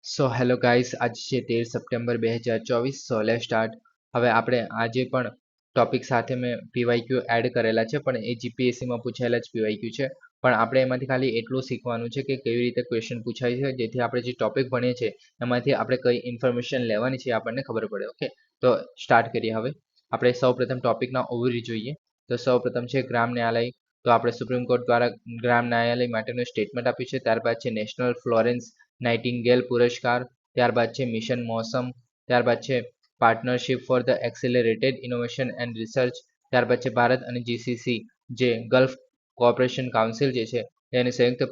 So hello guys, આજે છે 13 September 2024. So let start. હવે આપણે આજે પણ ટોપિક સાથે મેં પીવાયક્યુ એડ કરેલા છે, પણ એ જીપીએસસીમાં પૂછાયેલા જ પીવાયક્યુ છે. પણ આપણે એમાંથી ખાલી એટલું શીખવાનું છે કે કેવી રીતે ક્વેશ્ચન પૂછાય છે, જેથી આપણે જે ટોપિક ભણીએ છીએ એમાંથી આપણે કઈ ઇન્ફોર્મેશન લેવાની છે આપણને ખબર પડે. ઓકે, તો સ્ટાર્ટ કરીએ. હવે આપણે સૌપ્રથમ ટોપિકના ઓવરવ્યૂ જોઈએ. તો સૌપ્રથમ છે ગ્રામ ન્યાયાલય. તો આપણે સુપ્રીમ કોર્ટ દ્વારા ગ્રામ ન્યાયાલય માટેનું સ્ટેટમેન્ટ આપ્યું છે. ત્યારબાદ છે નેશનલ ફ્લોરેન્સ નાઇટિંગેલ પુરસ્કાર, ત્યારબાદ છે મિશન મોસમ, ત્યારબાદ છે partnership for the accelerated innovation and research, ત્યારબાદ છે ભારત અને જીસીસી જે ગલ્ફ કોઓપરેશન કાઉન્સિલ જે છે તેની સંયુક્ત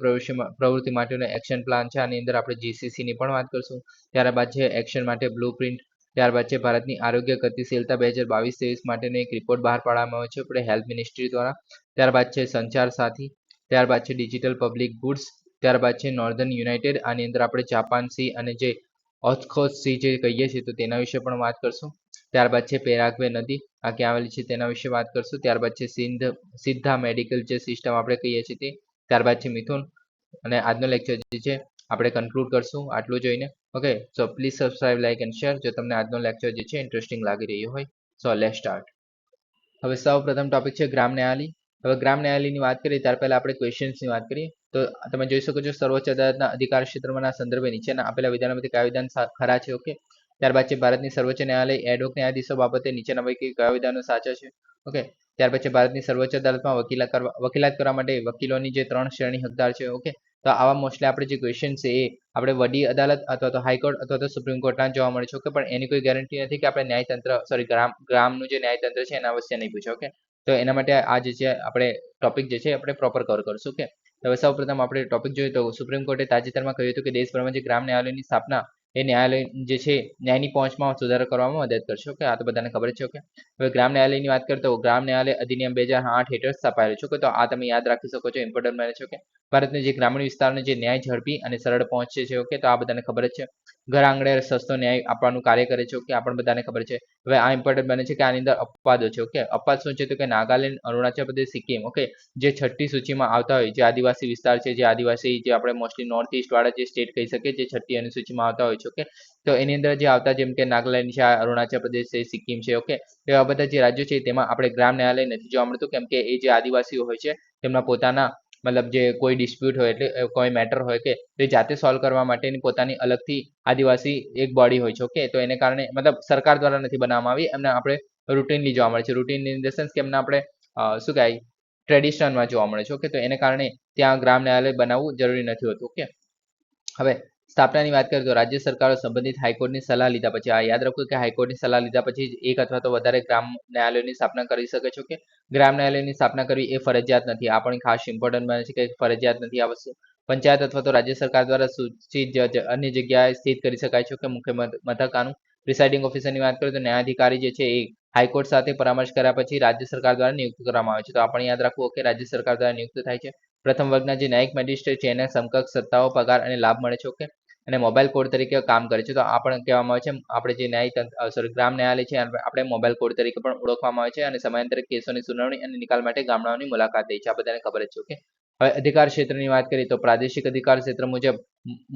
પ્રવૃત્તિ માટેનો એક્શન પ્લાન છે. આની અંદર આપણે જીસીસીની પણ વાત કરશું. ત્યારબાદ છે એક્શન માટે બ્લુ પ્રિન્ટ, ત્યારબાદ છે ભારતની આરોગ્ય ગતિશીલતા 2022-23 માટેનો એક રિપોર્ટ બહાર પાડવામાં આવ્યો છે આપણે હેલ્થ મિનિસ્ટ્રી દ્વારા. ત્યારબાદ છે સંચાર સાથી, ત્યારબાદ છે ડિજિટલ પબ્લિક ગુડ્સ, ત્યારબાદ છે નોર્ધન યુનાઇટેડ. આની અંદર આપણે જાપાન સી અને જે ઓથકોસ સી જે કહીએ છીએ તો તેના વિશે પણ વાત કરશું. ત્યારબાદ છે પેરાગ્વે નદી, આ ક્યાં આવેલી છે તેના વિશે વાત કરશું. ત્યારબાદ છે સિદ્ધા મેડિકલ જે સિસ્ટમ આપણે કહીએ છીએ તે. ત્યારબાદ છે મિથુન, અને આજનો લેક્ચર જે છે આપણે કન્ક્લુડ કરશું આટલું જોઈને. Okay, so please subscribe, like and share જો તમને આજનો લેક્ચર જે છે ઇન્ટરેસ્ટિંગ લાગી રહ્યો હોય. So let start. હવે સૌ પ્રથમ ટોપિક છે ગ્રામ ન્યાયાલય. હવે ગ્રામ ન્યાયાલયની વાત કરીએ ત્યાર પહેલા આપણે ક્વેશ્ચન્સની વાત કરીએ. તો તમે જોઈ શકો છો સર્વોચ્ચ અદાલતના અધિકાર ક્ષેત્રના સંદર્ભે નીચેના આપેલા વિધાનોમાંથી કયા વિધાન ખરા છે. ઓકે, ત્યારબાદ છે ભારતની સર્વોચ્ચ ન્યાયાલય એડહોક ન્યાયાધીશો બાબતે નીચેના પૈકી કયા વિધાનો સાચા છે. ઓકે, ત્યાર પછી ભારતની સર્વોચ્ચ અદાલતમાં વકીલાત કરવા માટે વકીલોની જે 3 શ્રેણી હકદાર છે. ઓકે, તો આવા મોસ્ટલી આપણે જે ક્વેશ્ચન છે એ આપણે વડી અદાલત અથવા તો હાઈકોર્ટ અથવા તો સુપ્રીમ કોર્ટના જોવા મળે છે. ઓકે, પણ એની કોઈ ગેરંટી નથી કે આપણે ન્યાયતંત્ર ગ્રામનું જે ન્યાયતંત્ર છે એના અવશ્ય નહીં પૂછે. ઓકે, તો એના માટે આ જે છે આપણે ટોપિક જે છે આપણે પ્રોપર કવર કરશું. ઓકે, હવે સૌ પ્રથમ આપણે ટોપિક જોઈએ તો સુપ્રીમ કોર્ટે તાજેતરમાં કહ્યું હતું કે દેશભરમાં જે ગ્રામ ન્યાયાલયની સ્થાપના એ ન્યાયાલય જે છે ન્યાયની પહોંચમાં સુધારો કરવામાં મદદ કરશે. ઓકે, આ તો બધાને ખબર છે. ઓકે, હવે ગ્રામ ન્યાયાલયની વાત કરીએ તો ગ્રામ ન્યાયાલય અધિનિયમ 2008 હેઠળ સ્થાપાયેલું છે. તો આ તમે યાદ રાખી શકો છો, ઇમ્પોર્ટન્ટ બને છે. ઓકે, ભારતની જે ગ્રામીણ વિસ્તારનો જે ન્યાય ઝડપી અને સરળ પહોંચે છે. ઓકે, તો આ બધાને ખબર જ છે. ઘર આંગણે સસ્તો ન્યાય આપવાનું કાર્ય કરે છે. ઓકે, આ પણ બધાને ખબર છે. હવે આ ઇમ્પોર્ટન્ટ બને છે કે આની અંદર અપવાદો છે. ઓકે, અપવાદ શું છે તો કે નાગાલેન્ડ, અરુણાચલ પ્રદેશ, સિક્કિમ. ઓકે, જે 6ઠ્ઠી સૂચિમાં આવતા હોય, જે આદિવાસી વિસ્તાર છે, જે આદિવાસી જે આપણે મોસ્ટલી નોર્થ ઇસ્ટ વાળા જે સ્ટેટ કહી શકીએ, જે 6ઠ્ઠી અનુસૂચિમાં આવતા હોય છે. ઓકે, તો એની અંદર જે આવતા જેમ કે નાગાલેન્ડ છે, અરુણાચલ પ્રદેશ છે, સિક્કિમ છે. ઓકે, એવા બધા જે રાજ્યો છે તેમાં આપણે ગ્રામ ન્યાયાલય નથી જોવા મળતું, કેમ કે એ જે આદિવાસીઓ હોય છે તેમના પોતાના મતલબ જે કોઈ ડિસ્પ્યુટ હોય એટલે કોઈ મેટર હોય કે તે જાતે સોલ્વ કરવા માટેની પોતાની અલગથી આદિવાસી એક બોડી હોય છે. ઓકે, તો એને કારણે મતલબ સરકાર દ્વારા નથી બનાવવામાં આવી, એમને આપણે રૂટીનલી જોવા મળે છે. રૂટીન ઇન ધ સેન્સ કે એમને આપણે શું કહેવાય ટ્રેડિશનમાં જોવા મળે છે. ઓકે, તો એને કારણે ત્યાં ગ્રામ ન્યાયાલય બનાવવું જરૂરી નથી હોતું. ઓકે, હવે સ્થાપનાની વાત કરીએ તો રાજ્ય સરકારો સંબંધિત હાઈકોર્ટની સલાહ લીધા પછી, આ યાદ રાખો કે હાઈકોર્ટની સલાહ લીધા પછી એક અથવા તો વધારે ગ્રામ ન્યાયાલયની સ્થાપના કરી શકે છે. ઓકે, ગ્રામ ન્યાયાલયની સ્થાપના કરવી એ ફરજિયાત નથી. આ પણ ખાસ ઇમ્પોર્ટન્ટ બને છે કે ફરજિયાત નથી આ વસ્તુ. પંચાયત અથવા તો રાજ્ય સરકાર દ્વારા સૂચિત અન્ય જગ્યાએ સ્થિત કરી શકાય છે. કે મુખ્ય મથક આનું પ્રિસાઇડિંગ ઓફિસરની વાત કરીએ તો ન્યાયાધિકારી જે છે એ હાઈકોર્ટ સાથે પરામર્શ કર્યા પછી રાજ્ય સરકાર દ્વારા નિયુક્ત કરવામાં આવે છે. તો આપણે યાદ રાખવું કે રાજ્ય સરકાર દ્વારા નિયુક્ત થાય છે. પ્રથમ વર્ગના જે ન્યાયિક મેજિસ્ટ્રેટ છે એને સમકક્ષ સત્તાઓ, પગાર અને લાભ મળે છે. ઓકે, અને મોબાઈલ કોડ તરીકે કામ કરે છે. તો આ પણ કહેવામાં આવે છે આપણે જે ગ્રામ ન્યાયાલય છે આપણે મોબાઈલ કોડ તરીકે પણ ઓળખવામાં આવે છે, અને સમયાંતરે કેસોની સુનાવણી અને નિકાલ માટે ગામડાઓની મુલાકાત લે છે. આ બધાને ખબર જ છે. ઓકે, હવે અધિકાર ક્ષેત્રની વાત કરીએ તો પ્રાદેશિક અધિકાર ક્ષેત્ર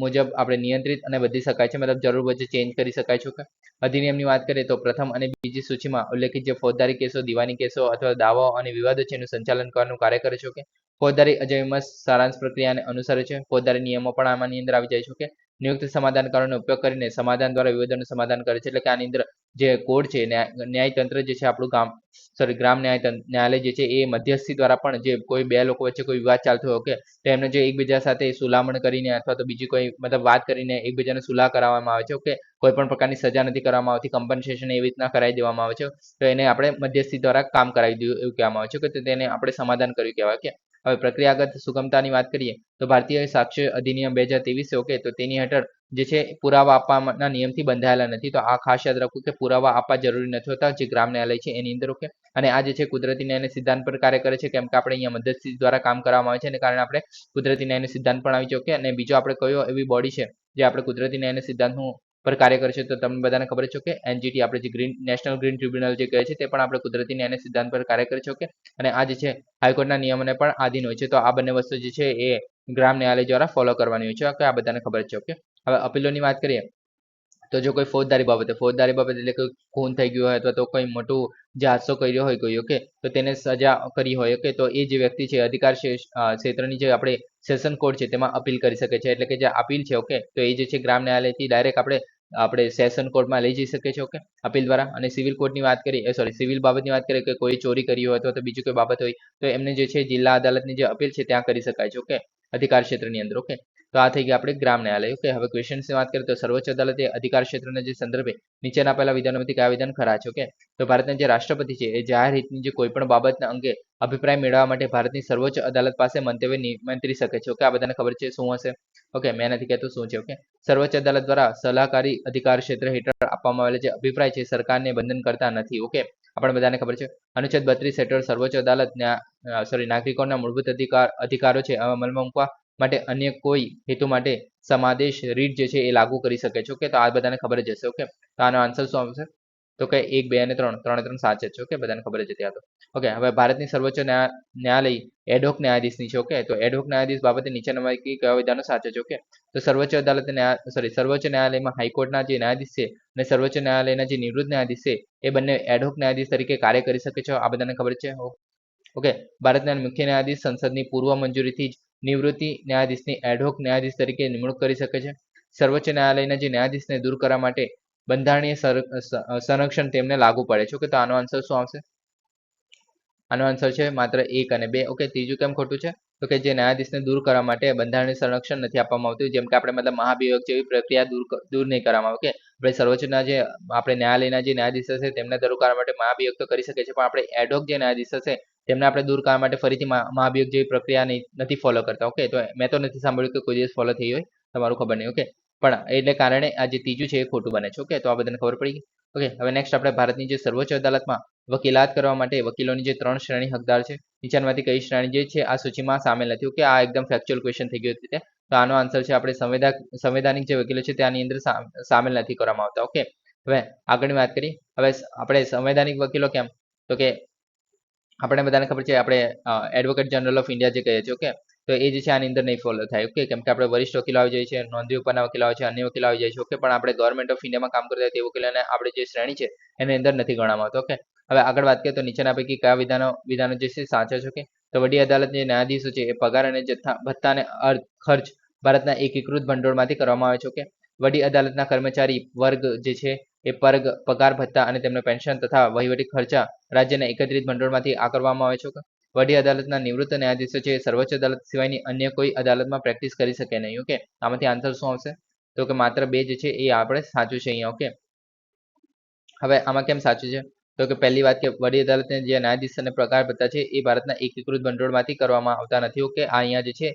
મુજબ આપણે નિયંત્રિત અને બદલી શકાય છે, મતલબ જરૂર વચ્ચે ચેન્જ કરી શકાય છે. ઓકે, અધિનિયમની વાત કરીએ તો પ્રથમ અને બીજી સૂચિમાં ઉલ્લેખિત જે ફોજદારી કેસો, દીવાની કેસો અથવા દાવાઓ અને વિવાદો છે એનું સંચાલન કરવાનું કાર્ય કરે છે. ઓકે, ફોજદારી અજયમત સારાંશ પ્રક્રિયાને અનુસરે છે. ફોજદારી નિયમો પણ આમાંની અંદર આવી જાય છે. ઓકે, નિયુક્ત સમાધાનકારોનો ઉપયોગ કરીને સમાધાન દ્વારા વિવાદોનું સમાધાન કરે છે. એટલે કે આની અંદર જે કોડ છે ન્યાયતંત્ર જે છે આપણું ગ્રામ ન્યાયાલય જે છે એ મધ્યસ્થી દ્વારા પણ જે કોઈ બે લોકો વચ્ચે કોઈ વિવાદ ચાલતો હોય, ઓકે, તો એમને જે એકબીજા સાથે સુલામણ કરીને અથવા તો બીજી કોઈ મતલબ વાત કરીને એકબીજાને સુલાહ કરાવવામાં આવે છે. ઓકે, કોઈ પણ પ્રકારની સજા નથી કરવામાં આવતી, કમ્પન્સેશન એવી રીતના કરાવી દેવામાં આવે છે. તો એને આપણે મધ્યસ્થી દ્વારા કામ કરાવી દઉં એવું કહેવામાં આવે છે કે તેને આપણે સમાધાન કર્યું કહેવાય. કે હવે પ્રક્રિયાગત સુગમતાની વાત કરીએ તો ભારતીય સાક્ષ્ય અધિનિયમ 2023 ઓકે, તો તેની હેઠળ જે છે પુરાવા આપવાના નિયમથી બંધાયેલા નથી. તો આ ખાસ યાદ રાખવું કે પુરાવા આપવા જરૂરી નથી હોતા જે ગ્રામ ન્યાયાલય છે એની અંદર. ઓકે, અને આ જે છે કુદરતી ન્યાયના સિદ્ધાંત પર કાર્ય કરે છે, કેમ કે આપણે અહીંયા મધ્યસ્થી દ્વારા કામ કરવામાં આવે છે, એને કારણે આપણે કુદરતી ન્યાયનો સિદ્ધાંત પણ આવી છે. ઓકે, અને બીજો આપણે કયો એવી બોડી છે જે આપણે કુદરતી ન્યાયના સિદ્ધાંતનું પર કાર્ય કરે છે, તો તમને બધાને ખબર છે કે એનજીટી આપણે જે નેશનલ ગ્રીન ટ્રિબ્યુનલ જે કહે છે તે પણ આપણે કુદરતી ન્યાયના સિદ્ધાંત પર કાર્ય કરે છે. ઓકે, અને આ જે છે હાઈકોર્ટના નિયમોને પણ આધીન હોય છે. તો આ બંને વસ્તુ જે છે એ ગ્રામ ન્યાયાલય દ્વારા ફોલો કરવાની હોય છે. ઓકે, આ બધાને ખબર છે. ઓકે, હવે અપીલોની વાત કરીએ તો જો કોઈ ફોજદારી બાબત એટલે કોઈ ખૂન થઈ ગયું હોય અથવા તો કોઈ મોટું જે હાદસો કર્યો હોય કોઈ, ઓકે, તો તેને સજા કરી હોય, ઓકે, તો એ જે વ્યક્તિ છે અધિકાર ક્ષેત્રની જે આપણે સેશન કોર્ટ છે તેમાં અપીલ કરી શકે છે. એટલે કે જે અપીલ છે, ઓકે, તો એ જે છે ગ્રામ ન્યાયાલયથી ડાયરેક્ટ આપણે સેશન કોર્ટમાં લઈ જઈ શકીએ છીએ, ઓકે, અપીલ દ્વારા. અને સિવિલ કોર્ટની વાત કરીએ, સિવિલ બાબતની વાત કરીએ કે કોઈ ચોરી કરી હોય અથવા તો બીજી કોઈ બાબત હોય તો એમને જે છે જિલ્લા અદાલતની જે અપીલ છે ત્યાં કરી શકાય છે, ઓકે, અધિકાર ક્ષેત્રની અંદર, ઓકે. તો આ થઈ ગયા આપણે ગ્રામ ન્યાયાલય, ઓકે. હવે ક્વેશ્ચન્સની વાત કરીએ તો સર્વોચ્ચ અદાલતે અધિકાર ક્ષેત્રના જે સંદર્ભે નીચેના આપેલા વિધાનોમાંથી કયા વિધાન ખરા છે, ઓકે. તો ભારતના જે રાષ્ટ્રપતિ છે એ જાહેર હિતની જે કોઈ પણ બાબતના અંગે અભિપ્રાય મેળવવા માટે ભારતની સર્વોચ્ચ અદાલત પાસે મંતવ્ય નિમંત્રી શકે છે, ઓકે. આ બધાને ખબર છે શું હશે, ઓકે, મેં નથી કહેતો શું છે, ઓકે. સર્વોચ્ચ અદાલત દ્વારા સલાહકારી અધિકાર ક્ષેત્ર હેઠળ આપવામાં આવેલા જે અભિપ્રાય છે સરકારને બંધન કરતા નથી, ઓકે. આપણે બધાને ખબર છે. અનુચ્છેદ 32 હેઠળ સર્વોચ્ચ અદાલત નાગરિકોના મૂળભૂત અધિકારો છે અમલમાં મૂકવા માટે અન્ય કોઈ હેતુ માટે સમાદેશ રીટ જે છે એ લાગુ કરી શકે છે, ઓકે. તો આ બધાને ખબર જ હશે, ઓકે. તો આનો આન્સર શું આવશે? તો કે 1, 2 અને 3 3 સાચા છે, ઓકે. બધાને ખબર જ હતી આ તો, ઓકે. હવે ભારતની સર્વોચ્ચ ન્યાયાલય એડહોક ન્યાયાધીશની છે, ઓકે. તો એડહોક ન્યાયાધીશ બાબતે નીચેનામાંથી કયા વિધાનો સાચા છે, ઓકે. તો સર્વોચ્ચ અદાલત સર્વોચ્ચ ન્યાયાલયમાં હાઈકોર્ટના જે ન્યાયાધીશ છે અને સર્વોચ્ચ ન્યાયાલયના જે નિવૃત્ત ન્યાયાધીશ છે એ બંને એડહોક ન્યાયાધીશ તરીકે કાર્ય કરી શકે છે. આ બધાને ખબર છે, ઓકે. ભારતના મુખ્ય ન્યાયાધીશ સંસદની પૂર્વ મંજૂરીથી જ નિવૃત્તિ ન્યાયાધીશની એડહોક ન્યાયાધીશ તરીકે નિમણૂક કરી શકે છે. સર્વોચ્ચ ન્યાયાલયના જે ન્યાયાધીશને દૂર કરવા માટે બંધારણીય સંરક્ષણ તેમને લાગુ પડે છે, ઓકે. તો આનો આન્સર શું આવશે? આનો આન્સર છે માત્ર 1 અને 2, ઓકે. ત્રીજું કેમ ખોટું છે? તો કે જે ન્યાયાધીશને દૂર કરવા માટે બંધારણીય સંરક્ષણ નથી આપવામાં આવતું, જેમ કે આપણે મતલબ મહાભિયોગ જેવી પ્રક્રિયા દૂર નહીં કરવામાં આવે, ઓકે. આપણે સર્વોચ્ચના જે આપણે ન્યાયાલયના જે ન્યાયાધીશ હશે તેમને દૂર કરવા માટે મહાભિયોગ તો કરી શકે છે, પણ આપણે એડહોક જે ન્યાયાધીશ હશે તેમને આપણે દૂર કરવા માટે ફરીથી મહાભિયોગ જેવી પ્રક્રિયા નથી ફોલો કરતા, ઓકે. તો મેં તો નથી સાંભળ્યું કે કોઈ દિવસ ફોલો થઈ હોય, તમારું ખબર નહીં, ઓકે. પણ એટલે કારણે આ જે ત્રીજું છે એ ખોટું બને છે, ઓકે. તો આ બધાને ખબર પડી ગઈ, ઓકે. હવે નેક્સ્ટ આપણે ભારતની જે સર્વોચ્ચ અદાલતમાં વકીલાત કરવા માટે વકીલોની જે 3 શ્રેણી હકદાર છે નીચેનામાંથી કઈ શ્રેણી જે છે આ સૂચિમાં સામેલ નથી, ઓકે. આ એકદમ ફેક્ચ્યુઅલ ક્વેશ્ચન થઈ ગયો છે. તો આનો આન્સર છે આપણે સંવૈધાનિક જે વકીલો છે ત્યાંની અંદર સામેલ નથી કરવામાં આવતા, ઓકે. હવે આગળની વાત કરીએ. હવે આપણે સંવૈધાનિક વકીલો કેમ? તો કે આપણે બધાને ખબર છે આપણે એડવોકેટ જનરલ ઓફ ઇન્ડિયા જે કહીએ છીએ, ઓકે. તો એ જે છે આની અંદર નહીં ફોલો થાય, ઓકે. કેમ કે આપણે વરિષ્ઠ વકીલો આવી જાય છે, નોંધણી ઉપરના વકીલો આવે છે, અન્ય વકીલો આવી જાય છે, ઓકે. પણ આપણે ગવર્મેન્ટ ઓફ ઇન્ડિયામાં કામ કરતા હોય તે વકીલોને આપણે જે શ્રેણી છે એની અંદર નથી ગણવામાં આવતો, ઓકે. હવે આગળ વાત કરીએ તો નીચેના પૈકી કયા વિધાનો જે છે સાચા છે, ઓકે. તો વડી અદાલત જે ન્યાયાધીશો છે એ પગાર અને ભથ્થા અને ખર્ચ ભારતના એકીકૃત ભંડોળમાંથી કરવામાં આવે છે, ઓકે. વડી અદાલતના કર્મચારી વર્ગ જે છે એ પગાર ભથ્થા અને તેમના પેન્શન તથા વહીવટી ખર્ચા રાજ્યના એકત્રિત ભંડોળમાંથી આકરવામાં આવે છે, ઓકે. વડી અદાલતના નિવૃત્ત ન્યાયાધીશો છે સર્વોચ્ચ અદાલત સિવાયની અન્ય કોઈ અદાલતમાં પ્રેક્ટિસ કરી શકે નહીં, ઓકે. આમાંથી આન્સર શું આવશે? તો કે માત્ર 2 જે છે એ આપણે સાચું છે અહીંયા, ઓકે. હવે આમાં કેમ સાચું છે? તો કે પહેલી વાત કે વડી અદાલતને જે ન્યાયાધીશ અને પગાર ભથ્થા છે એ ભારતના એકીકૃત ભંડોળમાંથી કરવામાં આવતા નથી, ઓકે. આ અહીંયા જે છે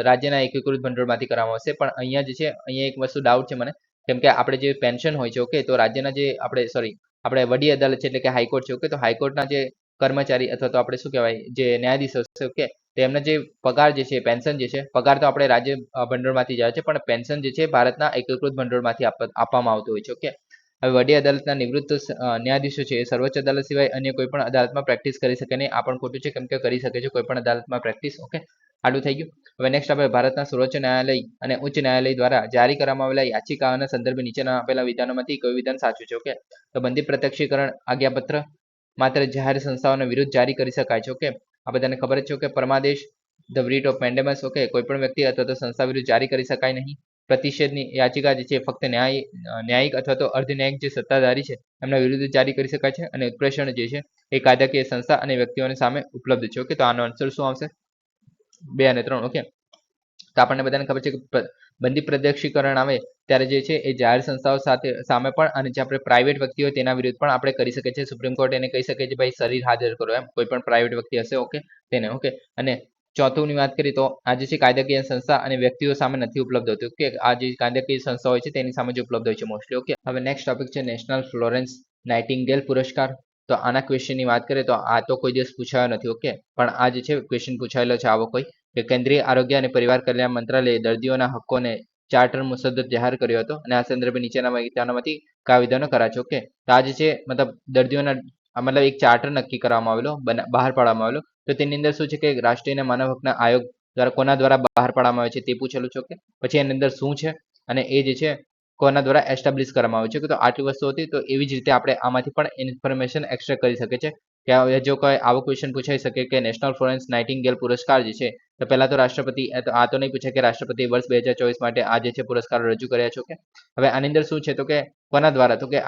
રાજ્યના એકીકૃત ભંડોળમાંથી કરવામાં આવશે. પણ અહીંયા જે છે અહીંયા એક વસ્તુ ડાઉટ છે મને, કેમ કે આપણે જે પેન્શન હોય છે, ઓકે, તો રાજ્યના જે આપણે વડી અદાલત છે એટલે કે હાઈકોર્ટ છે, ઓકે. તો હાઈકોર્ટના જે કર્મચારી અથવા તો આપણે શું કહેવાય જે ન્યાયાધીશો છે, ઓકે, તો એમના જે પગાર જે છે પેન્શન જે છે, પગાર તો આપણે રાજ્ય ભંડોળમાંથી જાય છે પણ પેન્શન જે છે ભારતના એકીકૃત ભંડોળમાંથી આપવામાં આવતું હોય છે, ઓકે. હવે વડી અદાલતના નિવૃત્ત ન્યાયાધીશો છે એ સર્વોચ્ચ અદાલત સિવાય અન્ય કોઈ પણ અદાલતમાં પ્રેક્ટિસ કરી શકે નહીં. આ પણ ખોટું છે, કેમ કે કરી શકે છે કોઈ પણ અદાલતમાં પ્રેક્ટિસ, ઓકે. આટલું થઈ ગયું. હવે નેક્સ્ટ આપણે ભારતના સર્વોચ્ચ ન્યાયાલય અને ઉચ્ચ ન્યાયાલય દ્વારા જારી કરવામાં આવેલા યાચિકાઓના સંદર્ભે નીચેના આપેલા વિધાનોમાંથી કયું વિધાન સાચું છે, ઓકે. તો બંધી પ્રત્યક્ષીકરણ આજ્ઞાપત્ર માત્ર જાહેર સંસ્થાઓના વિરુદ્ધ જારી કરી શકાય છે, ઓકે. આ બધાને ખબર જ છે, ઓકે. પરમાદેશ ધ રીટ ઓફ મેન્ડેમસ, ઓકે, કોઈ પણ વ્યક્તિ અથવા તો સંસ્થા વિરુદ્ધ જારી કરી શકાય નહીં. પ્રતિષેધની યાચિકા જે છે ફક્ત ન્યાયિક અથવા તો અર્ધન્યાયિક જે સત્તાધારી છે એમના વિરુદ્ધ જારી કરી શકાય છે. અને ઉત્પ્રેષણ જે છે એ કાયદાકીય સંસ્થા અને વ્યક્તિઓની સામે ઉપલબ્ધ છે, ઓકે. તો આનો આન્સર શું આવશે? 2 અને 3, ઓકે. તો આપણને બધાને ખબર છે કે બંધી પ્રત્યક્ષીકરણ આવે ત્યારે જે છે એ જાહેર સંસ્થાઓ સામે પણ અને જે આપણે પ્રાઇવેટ વ્યક્તિ હોય તેના વિરુદ્ધ પણ આપણે કરી શકીએ છીએ. સુપ્રીમ કોર્ટ એને કહી શકે છે ભાઈ શરીર હાજર કરો એમ, કોઈ પણ પ્રાઇવેટ વ્યક્તિ હશે, ઓકે, તેને, ઓકે. અને ચોથુંની વાત કરીએ તો આ જે છે કાયદાકીય સંસ્થા અને વ્યક્તિઓ સામે નથી ઉપલબ્ધ હોતી, ઓકે. આ જે કાયદાકીય સંસ્થા હોય છે તેની સામે જ ઉપલબ્ધ હોય છે મોસ્ટલી, ઓકે. હવે નેક્સ્ટ ટોપિક છે નેશનલ ફ્લોરેન્સ નાઇટિંગેલ પુરસ્કાર. તો આના ક્વેશ્ચનની વાત કરીએ તો આ તો કોઈ દિવસ પૂછાયો નથી, ઓકે. પણ આ જે છે ક્વેશ્ચન પૂછાયેલો છે આવો કોઈ કે કેન્દ્રીય આરોગ્ય અને પરિવાર કલ્યાણ મંત્રાલયે દર્દીઓના હક્કોને ચાર્ટર મુસદ્દત જાહેર કર્યો હતો અને આ સંદર્ભે નીચેના વિધાનોમાંથી કયા વિધાનો ખરા છે, ઓકે. તો આ જે છે મતલબ દર્દીઓના મતલબ એક ચાર્ટર નક્કી કરવામાં આવેલો બહાર પાડવામાં આવેલો. તો તેની અંદર શું છે કે રાષ્ટ્રીય માનવ હકના આયોગ કોના દ્વારા બહાર પાડવામાં આવે છે તે પૂછેલું છે. ઓકે, પછી એની અંદર શું છે અને એ જે છે કોના દ્વારા એસ્ટાબ્લિશ કરવામાં આવ્યું છે. કે તો આટલી વસ્તુ હતી. તો એવી જ રીતે આપણે આમાંથી પણ ઇન્ફોર્મેશન એક્સ્ટ્રેક્ટ કરી શકે છે. કે હવે જો કોઈ આવો ક્વેશ્ચન પૂછાઈ શકે કે નેશનલ ફ્લોરેન્સ નાઇટિંગેલ પુરસ્કાર જે છે, તો પહેલા તો રાષ્ટ્રપતિ આ તો નહીં પૂછે કે રાષ્ટ્રપતિ વર્ષ 2024 માટે આ જે છે પુરસ્કારો રજૂ કર્યા છે. ઓકે, હવે આની અંદર શું છે તો કે કોના દ્વારા, તો કે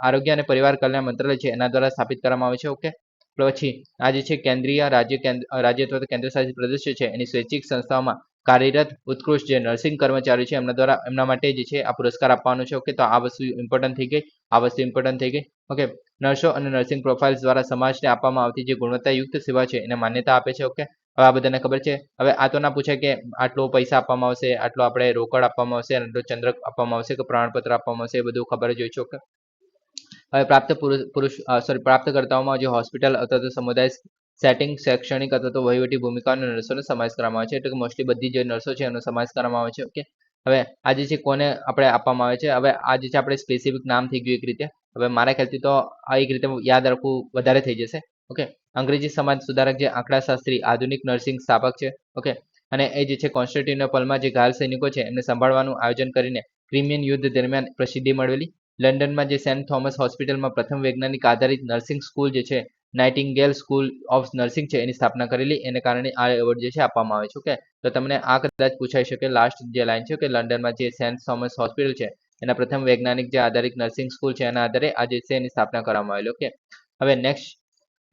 આરોગ્ય અને પરિવાર કલ્યાણ મંત્રાલય છે એના દ્વારા સ્થાપિત કરવામાં આવે છે. ઓકે, પછી આ જે છે કેન્દ્રીય રાજ્ય અથવા તો કેન્દ્ર શાસિત પ્રદેશ છે એની સ્વૈચ્છિક સંસ્થાઓમાં કાર્યરત ઉત્કૃષ્ટ જે નર્સિંગ કર્મચારી છે એમના દ્વારા એમના માટે જે છે આ પુરસ્કાર આપવાનો છે. ઓકે, તો આ વસ્તુ ઇમ્પોર્ટન્ટ થઈ ગઈ, આ વસ્તુ ઇમ્પોર્ટન્ટ થઈ ગઈ. ઓકે, નર્સો અને નર્સિંગ પ્રોફાઇલ્સ દ્વારા સમાજને આપવામાં આવતી જે ગુણવત્તાયુક્ત સેવા છે એને માન્યતા આપે છે. ઓકે, હવે આ બધાને ખબર છે. હવે આ તો ના પૂછે કે આટલો પૈસા આપવામાં આવશે, આટલો આપણે રોકડ આપવામાં આવશે, આટલો ચંદ્રક આપવામાં આવશે કે પ્રમાણપત્ર આપવામાં આવશે, એ બધું ખબર જ હોય છે. ઓકે, હવે પ્રાપ્તકર્તાઓમાં જે હોસ્પિટલ અથવા તો સમુદાય સેટિંગ, શૈક્ષણિક અથવા તો વહીવટી ભૂમિકાઓના નર્સોનો સમાવેશ કરવામાં આવે છે. એટલે કે મોસ્ટલી બધી જે નર્સો છે એનો સમાવેશ કરવામાં આવે છે. ઓકે, હવે આ જે છે કોને આપણે આપવામાં આવે છે, હવે આ જે છે આપણે સ્પેસિફિક નામ થઈ ગયું એક રીતે. હવે મારા ખ્યાલથી તો આ એક રીતે યાદ રાખવું વધારે થઈ જશે. ઓકે, અંગ્રેજી સમાજ સુધારક જે આંકડાશાસ્ત્રી આધુનિક નર્સિંગ સ્થાપક છે. ઓકે, અને એ જે છે કોન્સ્ટેન્ટિનોપલમાં જે ઘાયલ સૈનિકો છે એમને સંભાળવાનું આયોજન કરીને ક્રિમિયન યુદ્ધ દરમિયાન પ્રસિદ્ધિ મેળવેલી. લંડનમાં જે સેન્ટ થોમસ હોસ્પિટલમાં પ્રથમ વૈજ્ઞાનિક આધારિત નર્સિંગ સ્કૂલ જે છે નાઇટિંગેલ સ્કૂલ ઓફ નર્સિંગ છે એની સ્થાપના કરેલી. એને કારણે આ એવોર્ડ જે છે આપવામાં આવે છે. ઓકે, તો તમને આ કદાચ પૂછાઈ શકે. લાસ્ટ જે લાઈન છે કે લંડનમાં જે સેન્ટ થોમસ હોસ્પિટલ છે એના પ્રથમ વૈજ્ઞાનિક જે આધારિત નર્સિંગ સ્કૂલ છે એના આધારે આ જે છે એની સ્થાપના કરવામાં આવેલી. ઓકે, હવે નેક્સ્ટ